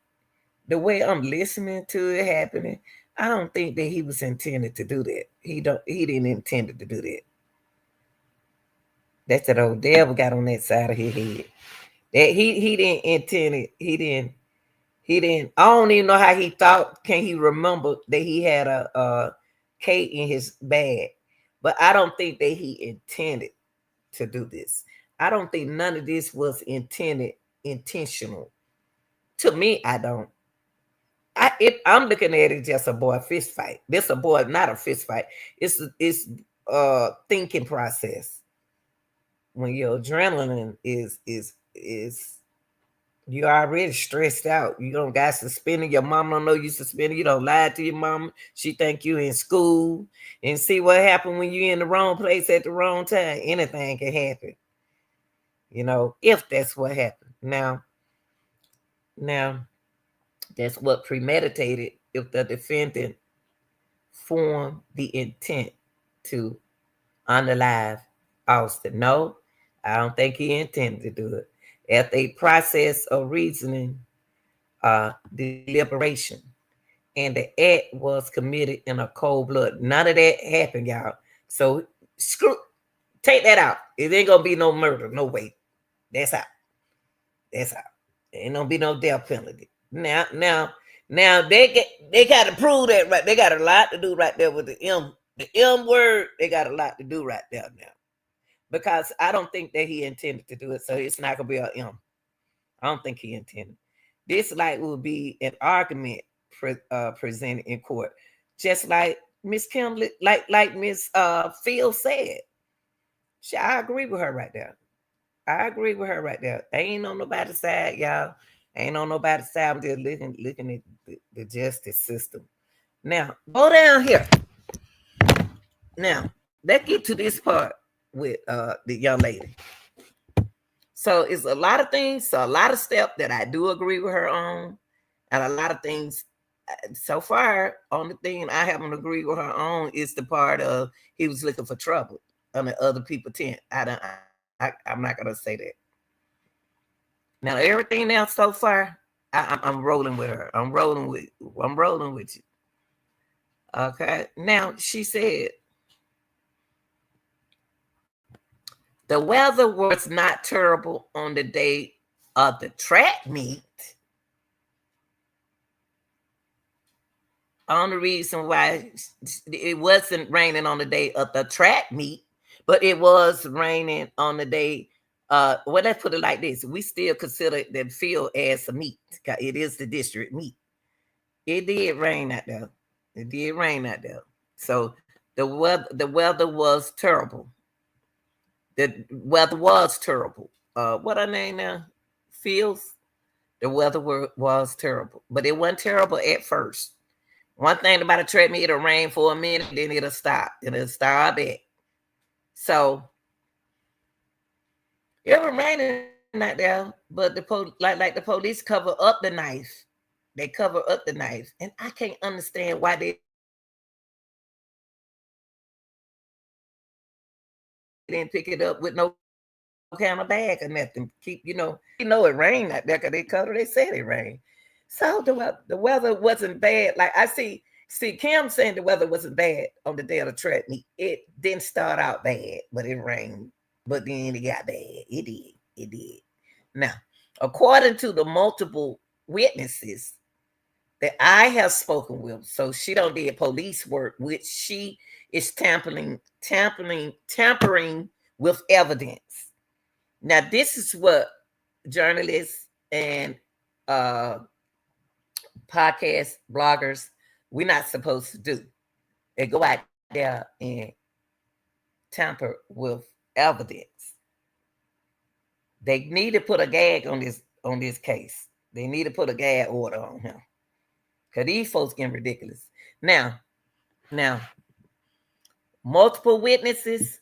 the way I'm listening to it happening, I don't think that he was intended to do that. He didn't intend to do that. That's that old devil got on that side of his head. That he didn't intend it. He didn't. I don't even know how he thought. Can he remember that he had a K in his bag? But I don't think that he intended to do this. I don't think none of this was intentional. To me, I don't. I'm looking at it just a boy fist fight. This a boy, not a fist fight. It's thinking process. When your adrenaline is you already stressed out. You don't got suspended. Your mom don't know you suspended. You don't lie to your mom. She think you in school. And see what happened when you in the wrong place at the wrong time. Anything can happen. If that's what happened. Now that's what premeditated if the defendant formed the intent to unalive Austin. No, I don't think he intended to do it. After a process of reasoning, deliberation, and the act was committed in a cold blood. None of that happened, y'all. So take that out. It ain't gonna be no murder, no way. That's out. That's out. Ain't gonna be no death penalty. Now they gotta prove that, right. They got a lot to do right there with the M word. They got a lot to do right there now. Because I don't think that he intended to do it, so it's not gonna be a M. I don't think he intended. This will be an argument presented in court, just like Miss Kim, like Miss Phil said. I agree with her right there. I agree with her right there. They ain't on nobody's side, y'all. Ain't on nobody's side. I'm just looking at the justice system. Now, go down here. Now, let's get to this part with the young lady. So it's a lot of things, so a lot of steps that I do agree with her on, and a lot of things so far. Only thing I haven't agreed with her on is the part of he was looking for trouble on the other people tent. I'm not gonna say that. Now everything else so far, I'm rolling with her. I'm rolling with you. Okay. Now she said the weather was not terrible on the day of the track meet. Only reason why it wasn't raining on the day of the track meet, but it was raining on the day. Well, let's put it like this: we still consider the field as a meet. It is the district meet. It did rain out there. It did rain out there. So the weather was terrible. The weather was terrible. What I name now? Fields. The weather was terrible, but it wasn't terrible at first. One thing about a treadmill, it'll rain for a minute, then it'll stop. Then it'll start back. So it was raining out there, but like the police cover up the knife. They cover up the knife, and I can't understand why they didn't pick it up with no kind of bag or nothing. Keep no kind of bag or nothing. It rained out there because they covered. They said it rained. So the weather wasn't bad. Like I see Kim saying the weather wasn't bad on the day of the track meet. It didn't start out bad, but it rained. But then it got bad. It did. Now, according to the multiple witnesses that I have spoken with, so she don't did police work, which she is tampering with evidence. Now, this is what journalists and uh, podcast bloggers we're not supposed to do. They go out there and tamper with evidence. They need to put a gag on this case. They need to put a gag order on him. Cause these folks getting ridiculous. Now, multiple witnesses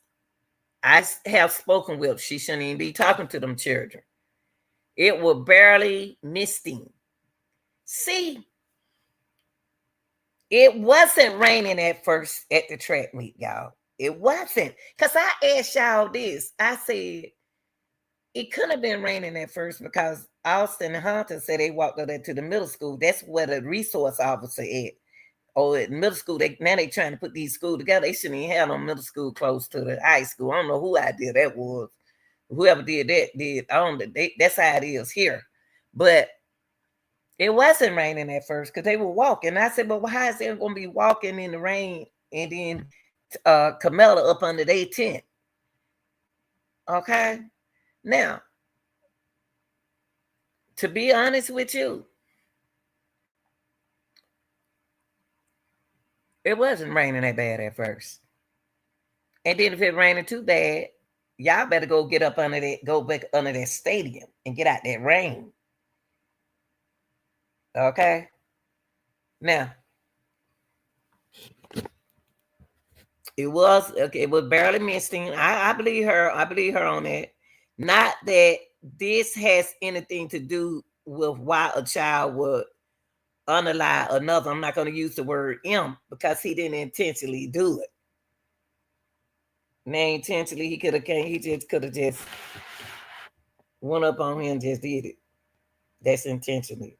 I have spoken with. She shouldn't even be talking to them children. It was barely misting. See, it wasn't raining at first at the track meet, y'all. It wasn't. Because I asked y'all this. I said, It couldn't have been raining at first because Austin and Hunter said they walked up there to the middle school. That's where the resource officer at. Oh, at middle school, they trying to put these schools together. They shouldn't even have no middle school close to the high school. I don't know who idea that was. Whoever did that did. I don't. That's how it is here. But it wasn't raining at first because they were walking. I said, "But well, how is they going to be walking in the rain and then Camilla up under their tent?" Okay. Now, to be honest with you, it wasn't raining that bad at first. And then if it raining too bad, y'all better go get up under that, go back under that stadium and get out that rain. Okay. Now, it was okay, it was barely misting. I believe her. I believe her on that. Not that this has anything to do with why a child would unalive another. I'm not going to use the word "m" because he didn't intentionally do it. Now, intentionally, he could have came. He just could have just went up on him and just did it. That's intentionally.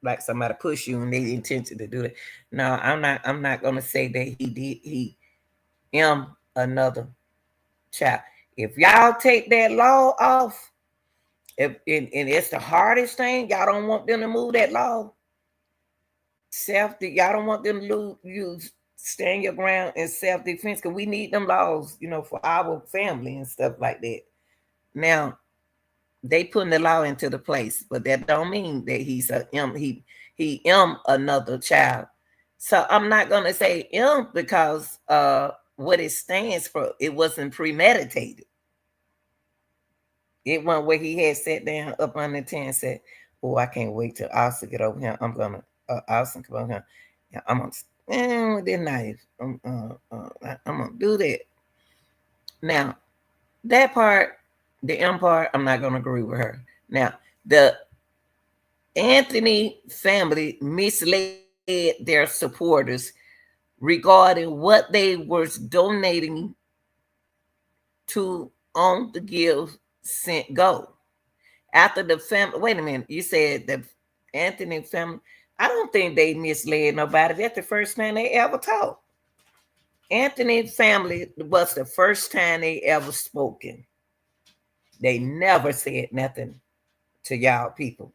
Like somebody push you and they intention to do it. No, I'm not gonna say that he another child. If y'all take that law off, if and it's the hardest thing, y'all don't want them to move that law. Y'all don't want them to use stand your ground and self-defense because we need them laws, for our family and stuff like that. Now, they putting the law into the place, but that don't mean that he's he another child. So I'm not gonna say because what it stands for, it wasn't premeditated. It wasn't where he had sat down up on the tent and said, "Oh, I can't wait till Austin get over here. I'm gonna Austin come over here. I'm gonna with this knife. I'm gonna do that." Now, that part, the M part, I'm not gonna agree with her. Now, the Anthony family misled their supporters regarding what they were donating to on the Give Sent Go. After the family, wait a minute, you said the Anthony family. I don't think they misled nobody. That's the first time they ever talked. Anthony family was the first time they ever spoken. They never said nothing to y'all people.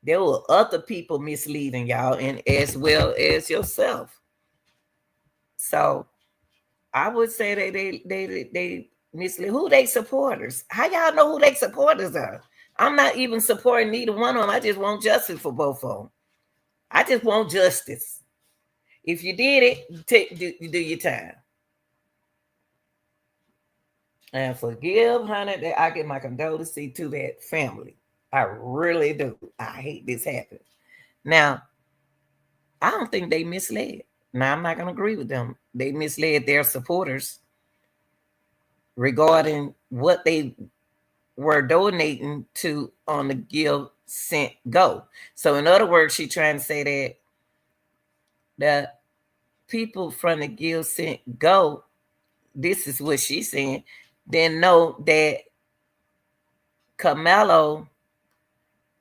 There were other people misleading y'all, and as well as yourself. So I would say they mislead. Who they supporters? How y'all know who they supporters are? I'm not even supporting neither one of them. I just want justice for both of them. I just want justice. If you did it, do your time. And forgive, honey, that I give my condolences to that family. I really do. I hate this happening. Now, I don't think they misled. Now, I'm not going to agree with them. They misled their supporters regarding what they were donating to on the Give Sent Go. So, in other words, she's trying to say that the people from the Give Sent Go, this is what she's saying, didn't know that Carmelo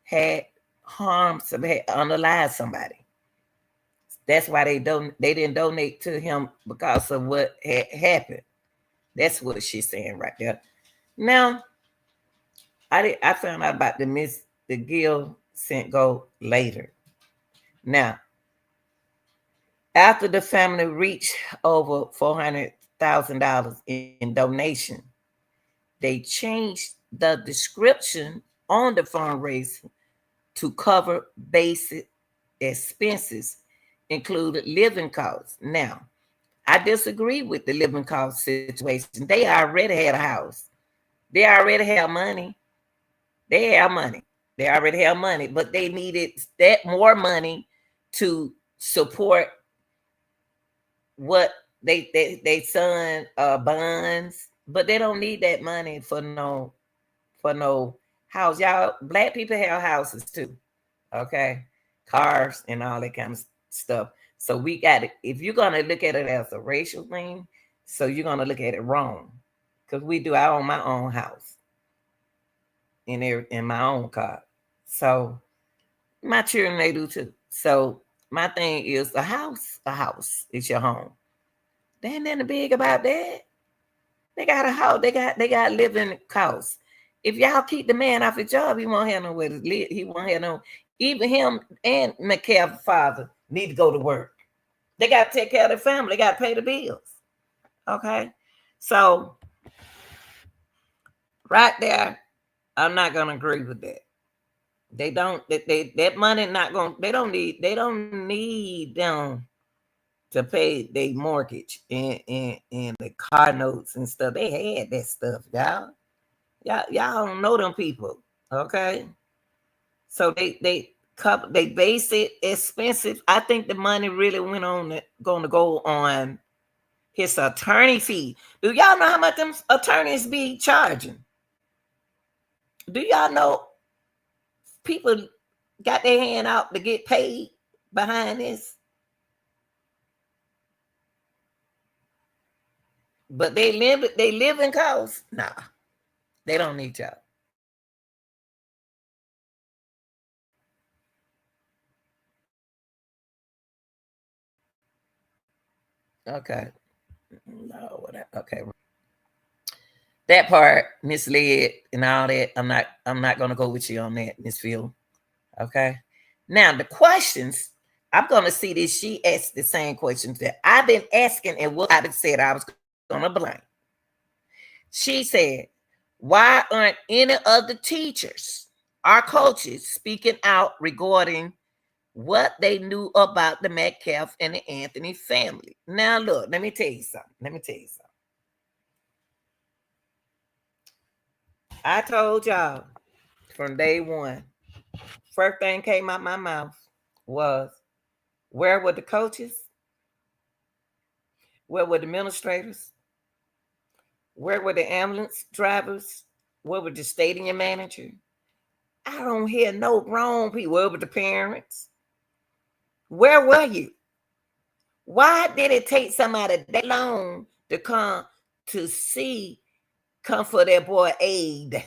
had harmed somebody, had unalive somebody. That's why they didn't donate to him because of what had happened. That's what she's saying right there. Now, I found out about the Give Sent Go later. Now, after the family reached over $400,000 in donation, they changed the description on the fundraiser to cover basic expenses, included living costs. Now, I disagree with the living cost situation. They already had a house. They already have money. They have money. They already have money, but they needed that more money to support what they son bonds, but they don't need that money for no house. Y'all, black people have houses too. Okay, cars and all that kind of stuff. So we got it. If you're gonna look at it as a racial thing, so you're gonna look at it wrong, because we do. I own my own house in my own car. So my children, they do too. So my thing is a house is your home. There ain't nothing big about that. They got a house. They got living costs. If y'all keep the man off his job, he won't have nowhere to live. He won't have no. Even him and McCaff's father need to go to work. They got to take care of their family. They got to pay the bills. Okay, so right there, I'm not gonna agree with that. They don't. That money not going. They don't need. They don't need them to pay their mortgage and the car notes and stuff. They had that stuff, y'all. Y'all don't know them people, okay? So they base it expensive. I think the money really went on going to go on his attorney fee. Do y'all know how much them attorneys be charging? Do y'all know people got their hand out to get paid behind this? But they live in costs. Nah, they don't need y'all. Okay. No, whatever. Okay. That part misled and all that. I'm not gonna go with you on that, Miss Phil. Okay. Now the questions, I'm gonna see this. She asked the same questions that I've been asking and what I've said I was gonna blame. She said, why aren't any of the teachers, our coaches, speaking out regarding what they knew about the Metcalf and the Anthony family? Now, look, let me tell you something. I told y'all from day one, first thing came out my mouth was, where were the coaches? Where were the administrators? Where were the ambulance drivers? Where were the stadium manager? I don't hear no wrong people. Where were the parents? Where were you? Why did it take somebody that long to come for their boy Aid?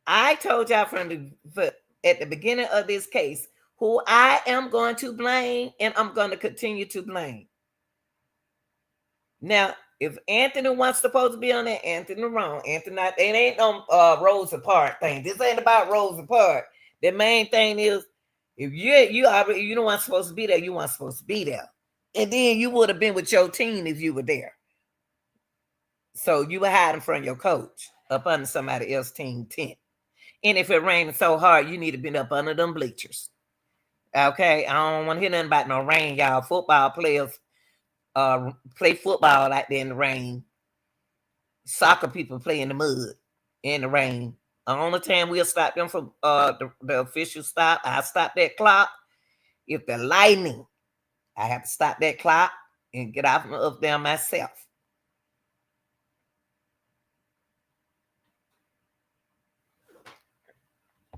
I told y'all at the beginning of this case who I am going to blame, and I'm going to continue to blame. Now, if Anthony was supposed to be on there, Anthony wrong. Anthony not. It ain't no Rosa Parks thing. This ain't about Rosa Parks. The main thing is, if you don't want supposed to be there, you weren't supposed to be there, and then you would have been with your team if you were there. So you were hiding from your coach up under somebody else's team tent. And if it rained so hard, you need to be up under them bleachers. Okay, I don't want to hear nothing about no rain, y'all. Football players play football out there in the rain. Soccer people play in the mud, in the rain. The only time we'll stop them from the official stop, I stop that clock. If the lightning, I have to stop that clock and get off of there myself.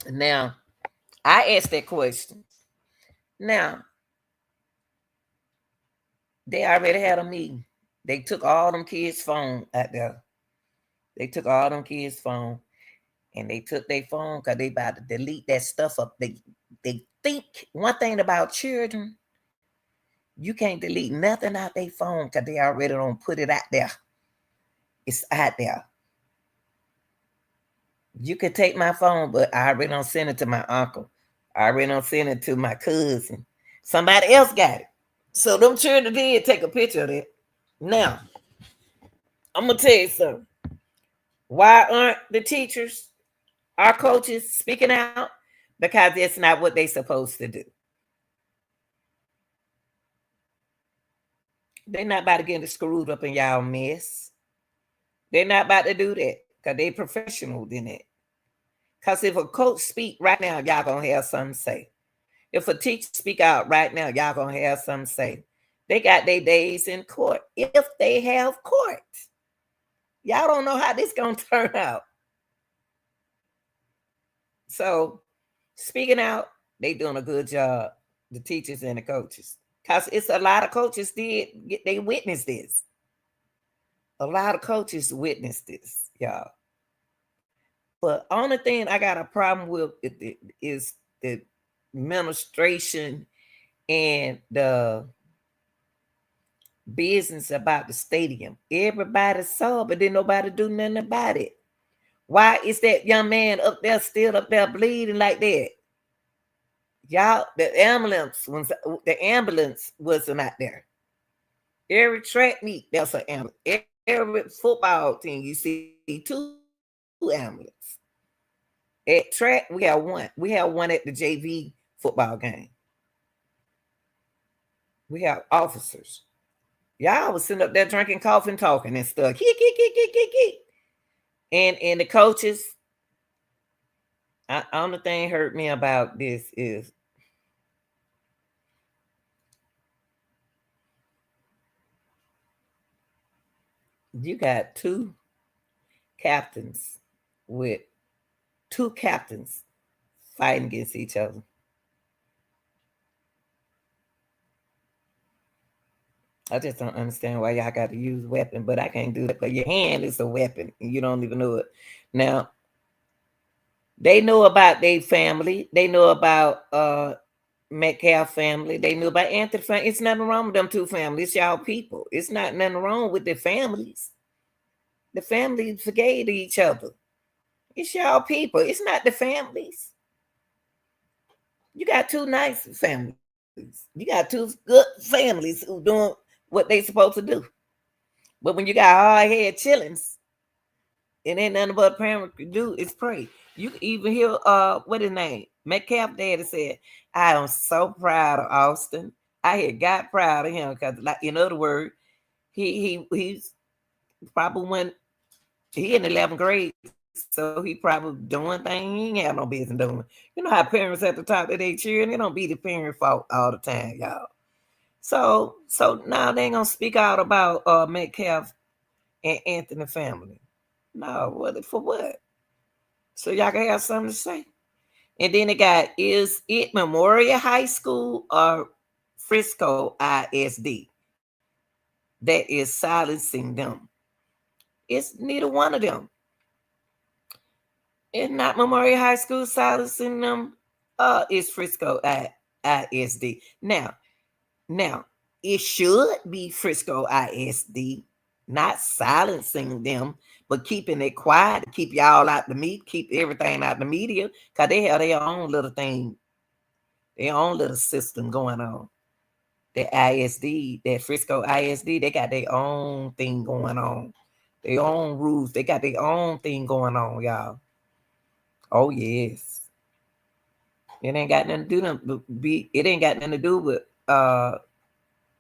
Now, I asked that question. Now, they already had a meeting. They took all them kids' phone out there. They took all them kids' phone, and they took their phone because they about to delete that stuff up. They think one thing about children, you can't delete nothing out their phone because they already don't put it out there. It's out there. You could take my phone, but I already don't send it to my uncle. I already don't send it to my cousin. Somebody else got it. So them children did take a picture of it. Now, I'm going to tell you something. Why aren't the teachers, our coaches, speaking out? Because that's not what they're supposed to do. They're not about to get screwed up in y'all mess. They're not about to do that because they're professional in it. Because if a coach speak right now, y'all going to have something to say. If a teacher speak out right now, y'all going to have something to say. They got their days in court if they have court. Y'all don't know how this going to turn out. So, speaking out, they doing a good job, the teachers and the coaches. Because it's a lot of coaches they witnessed this. A lot of coaches witnessed this, y'all. But only thing I got a problem with is the administration and the business about the stadium. Everybody saw, but then nobody do nothing about it. Why is that young man up there still up there bleeding like that? Y'all, the ambulance wasn't out there. Every track meet, there's an ambulance. Every football team, you see two ambulances. At track, we have one. We have one at the JV football game. We have officers. Y'all was sitting up there drinking coffee and talking and stuff. And the coaches, only thing hurt me about this is you got captains with two captains fighting against each other. I just don't understand why y'all got to use weapon, but I can't do that. But your hand is a weapon, and you don't even know it. Now, they know about their family. They know about Metcalf family. They knew about Anthony family. It's nothing wrong with them two families. It's y'all people. It's not nothing wrong with their families. The families forgave each other. It's y'all people. It's not the families. You got two nice families. You got two good families who doing what they supposed to do. But when you got hard head chillings, it ain't nothing but a parent can do is pray. You can even hear what his name? Metcalf daddy said, I am so proud of Austin. I had got proud of him because, like, in other words, he's probably when he in 11th grade, so he probably doing things he ain't have no business doing. You know how parents have to talk to their children. It don't be the parent fault all the time, y'all. So now they ain't gonna speak out about Metcalf and Anthony family. No, what for what? So y'all can have something to say. And then they got, is it Memorial High School or Frisco ISD that is silencing them? It's neither one of them. It's not Memorial High School silencing them. It's Frisco ISD. Now, it should be Frisco ISD, not silencing them, but keeping it quiet, keep y'all out the meat, keep everything out the media, because they have their own little thing, their own little system going on. The ISD, that Frisco ISD, they got their own thing going on. Their own rules. They got their own thing going on, y'all. Oh, yes. It ain't got nothing to do with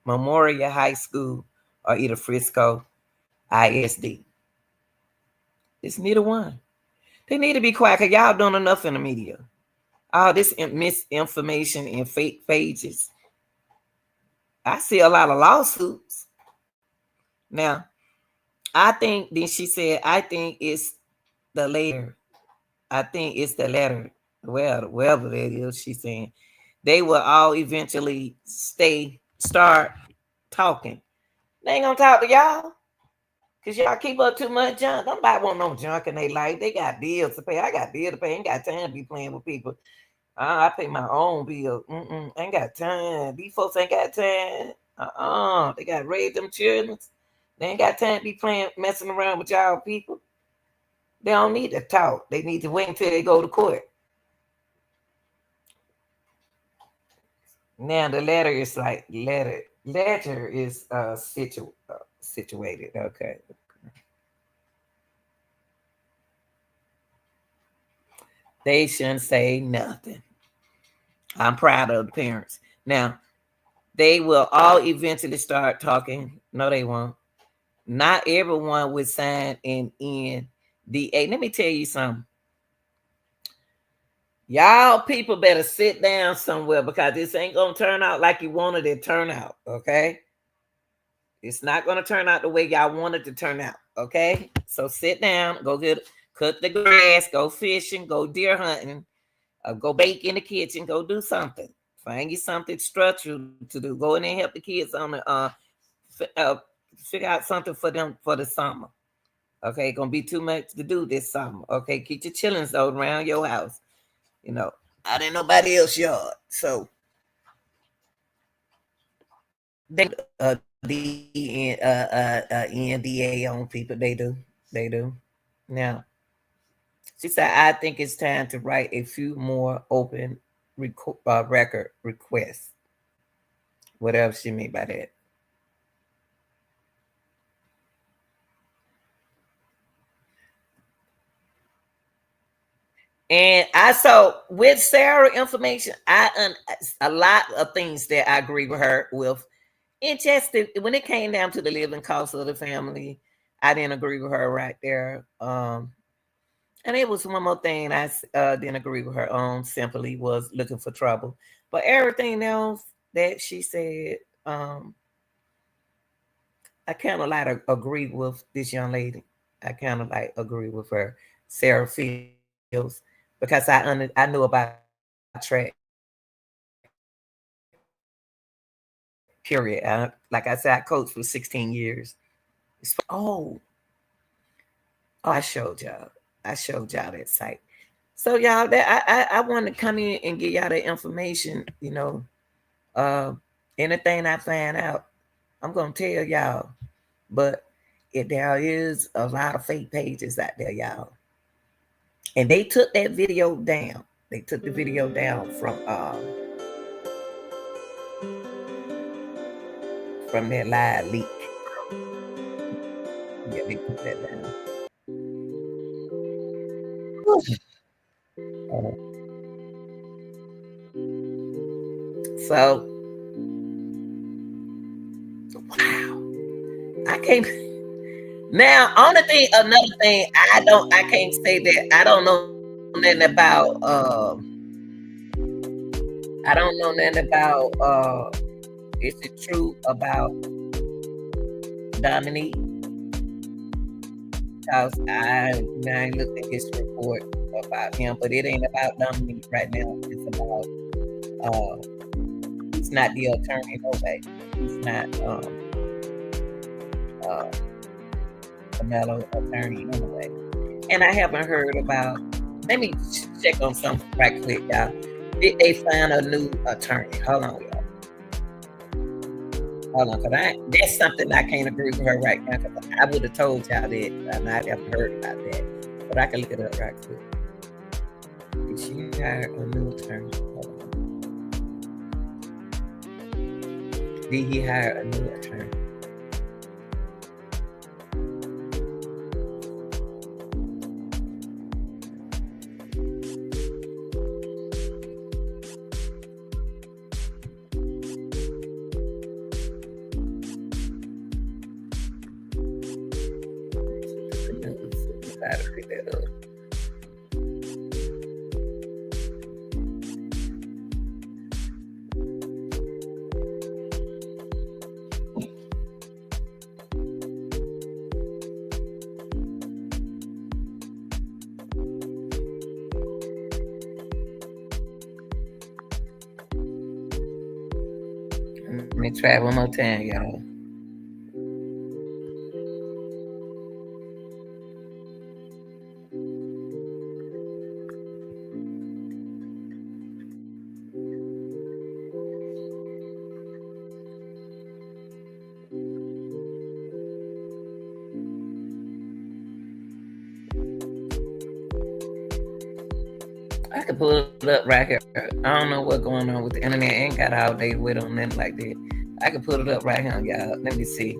Memorial High School or either Frisco ISD. It's neither one. They need to be quiet because y'all doing enough in the media. All this misinformation and fake pages. I see a lot of lawsuits. Now, I think, then she said, I think it's the later. I think it's the latter. Well, whatever that is, she's saying. They will all eventually start talking. They ain't gonna talk to y'all. Because y'all keep up too much junk. Nobody want no junk in their life. They got bills to pay. I got bills to pay. Ain't got time to be playing with people. I pay my own bill. Ain't got time. These folks ain't got time. They got to raise them children. They ain't got time to be playing, messing around with y'all people. They don't need to talk. They need to wait until they go to court. Now the letter is like letter is situated. Okay. They shouldn't say nothing. I'm proud of the parents. Now, they will all eventually start talking. No, they won't. Not everyone would sign an NDA. Let me tell you something. Y'all people better sit down somewhere because this ain't going to turn out like you wanted it to turn out, okay? It's not going to turn out the way y'all wanted to turn out, okay? So sit down, cut the grass, go fishing, go deer hunting, go bake in the kitchen, go do something. Find you something structural to do. Go in there and help the kids on the figure out something for them for the summer. Okay, gonna be too much to do this summer. Okay, keep your chillings though around your house. You know, I didn't nobody else yard, so they the NDA on people. They do. Now, she said, I think it's time to write a few more open record requests. What else she mean by that? And I saw with Sarah information, a lot of things that I agree with her with. And just when it came down to the living cost of the family, I didn't agree with her right there. And it was one more thing I didn't agree with her on. Simply was looking for trouble, but everything else that she said, I kind of like agree with this young lady. I kind of like agree with her, Sarah Fields, because I knew about track. Period. Like I said, I coached for 16 years. Oh, I showed y'all. I showed y'all that site. So y'all, that I want to come in and give y'all the information. You know, anything I find out, I'm gonna tell y'all. But there is a lot of fake pages out there, y'all. And they took that video down. They took the video down from that live leak. Yeah, they took that down. So, wow, I can't. Now, another thing, I can't say that I don't know nothing about. I don't know nothing about. Is it true about Dominique? Because I ain't looked at his report about him, but it ain't about Dominique right now. It's about he's not the attorney, no way. He's not Camelo attorney anyway. And I haven't heard about. Let me check on something right quick, y'all. Did they find a new attorney? Hold on, y'all. Hold on, because that's something I can't agree with her right now. Because I would have told y'all that, and I haven't heard about that. But I can look it up right quick. Did she hire a new attorney? Hold on. Did he hire a new attorney? Let me try one more time, y'all. I could pull it up right here. I don't know what's going on with the internet. I ain't got all day with on nothing like that. I could put it up right here, y'all. Let me see.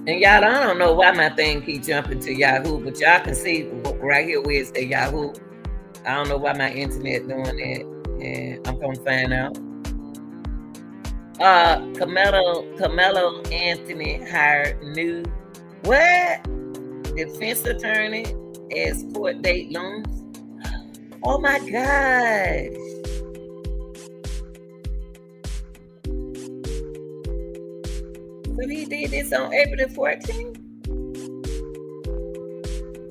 And y'all, I don't know why my thing keep jumping to Yahoo, but y'all can see right here where it's at Yahoo. I don't know why my internet doing that, and I'm gonna find out. Camelo Anthony hired new what defense attorney as court date looms. Oh my gosh. So he did this on April the 14th?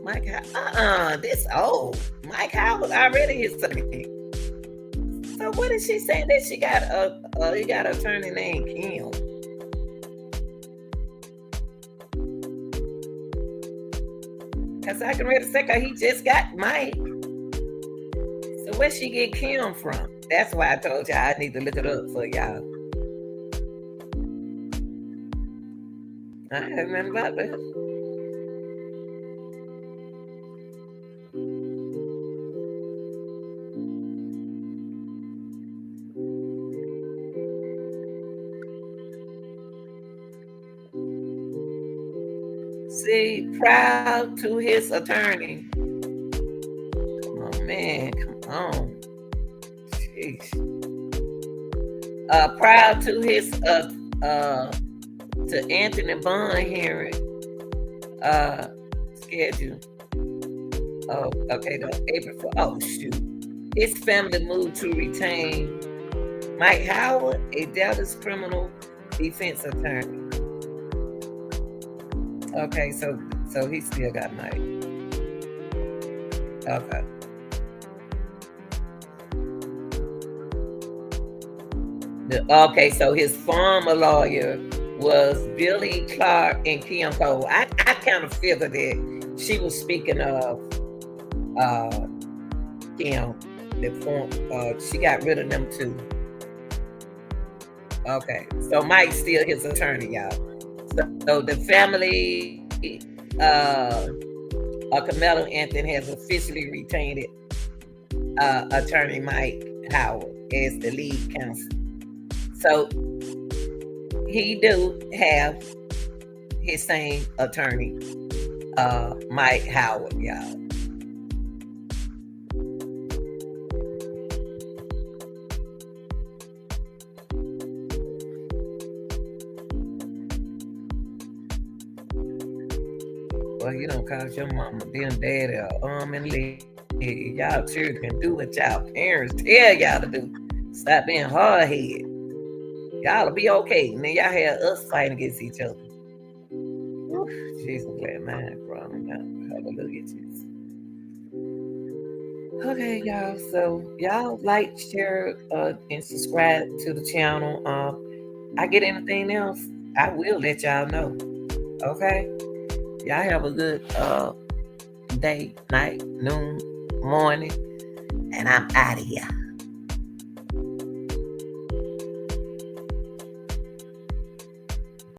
Mike Howard, this old. Mike Howard already his attorney. So what is she saying that she got he got an attorney named Kim? Cause I can read a second, he just got Mike. So where she get Kim from? That's why I told y'all I need to look it up for y'all. I ain't nothing about that. See, proud to his attorney. Come on, man. Come on. Jeez. Proud to his to Anthony Bond hearing schedule. Oh, okay, the April 4th. Oh shoot. His family moved to retain Mike Howard, a Dallas criminal defense attorney. Okay, so he still got Mike. Okay. Okay, so his former lawyer was Billy Clark and Kim Cole. I kind of figured that she was speaking of Kim. She got rid of them too. Okay, so Mike's still his attorney, y'all. So the family, Carmelo Anthony has officially retained attorney Mike Howard as the lead counsel. So he do have his same attorney, Mike Howard, y'all. Well, you don't cause your mama, them daddy, or arm and leg. Y'all children can do what y'all parents tell y'all to do. Stop being hard-headed. Y'all'll be okay. And then y'all have us fighting against each other. Oof, Jesus, glad mine growing up. Hallelujah, Jesus. Okay, y'all. So y'all like, share, and subscribe to the channel. I get anything else, I will let y'all know. Okay? Y'all have a good day, night, noon, morning, and I'm out of here.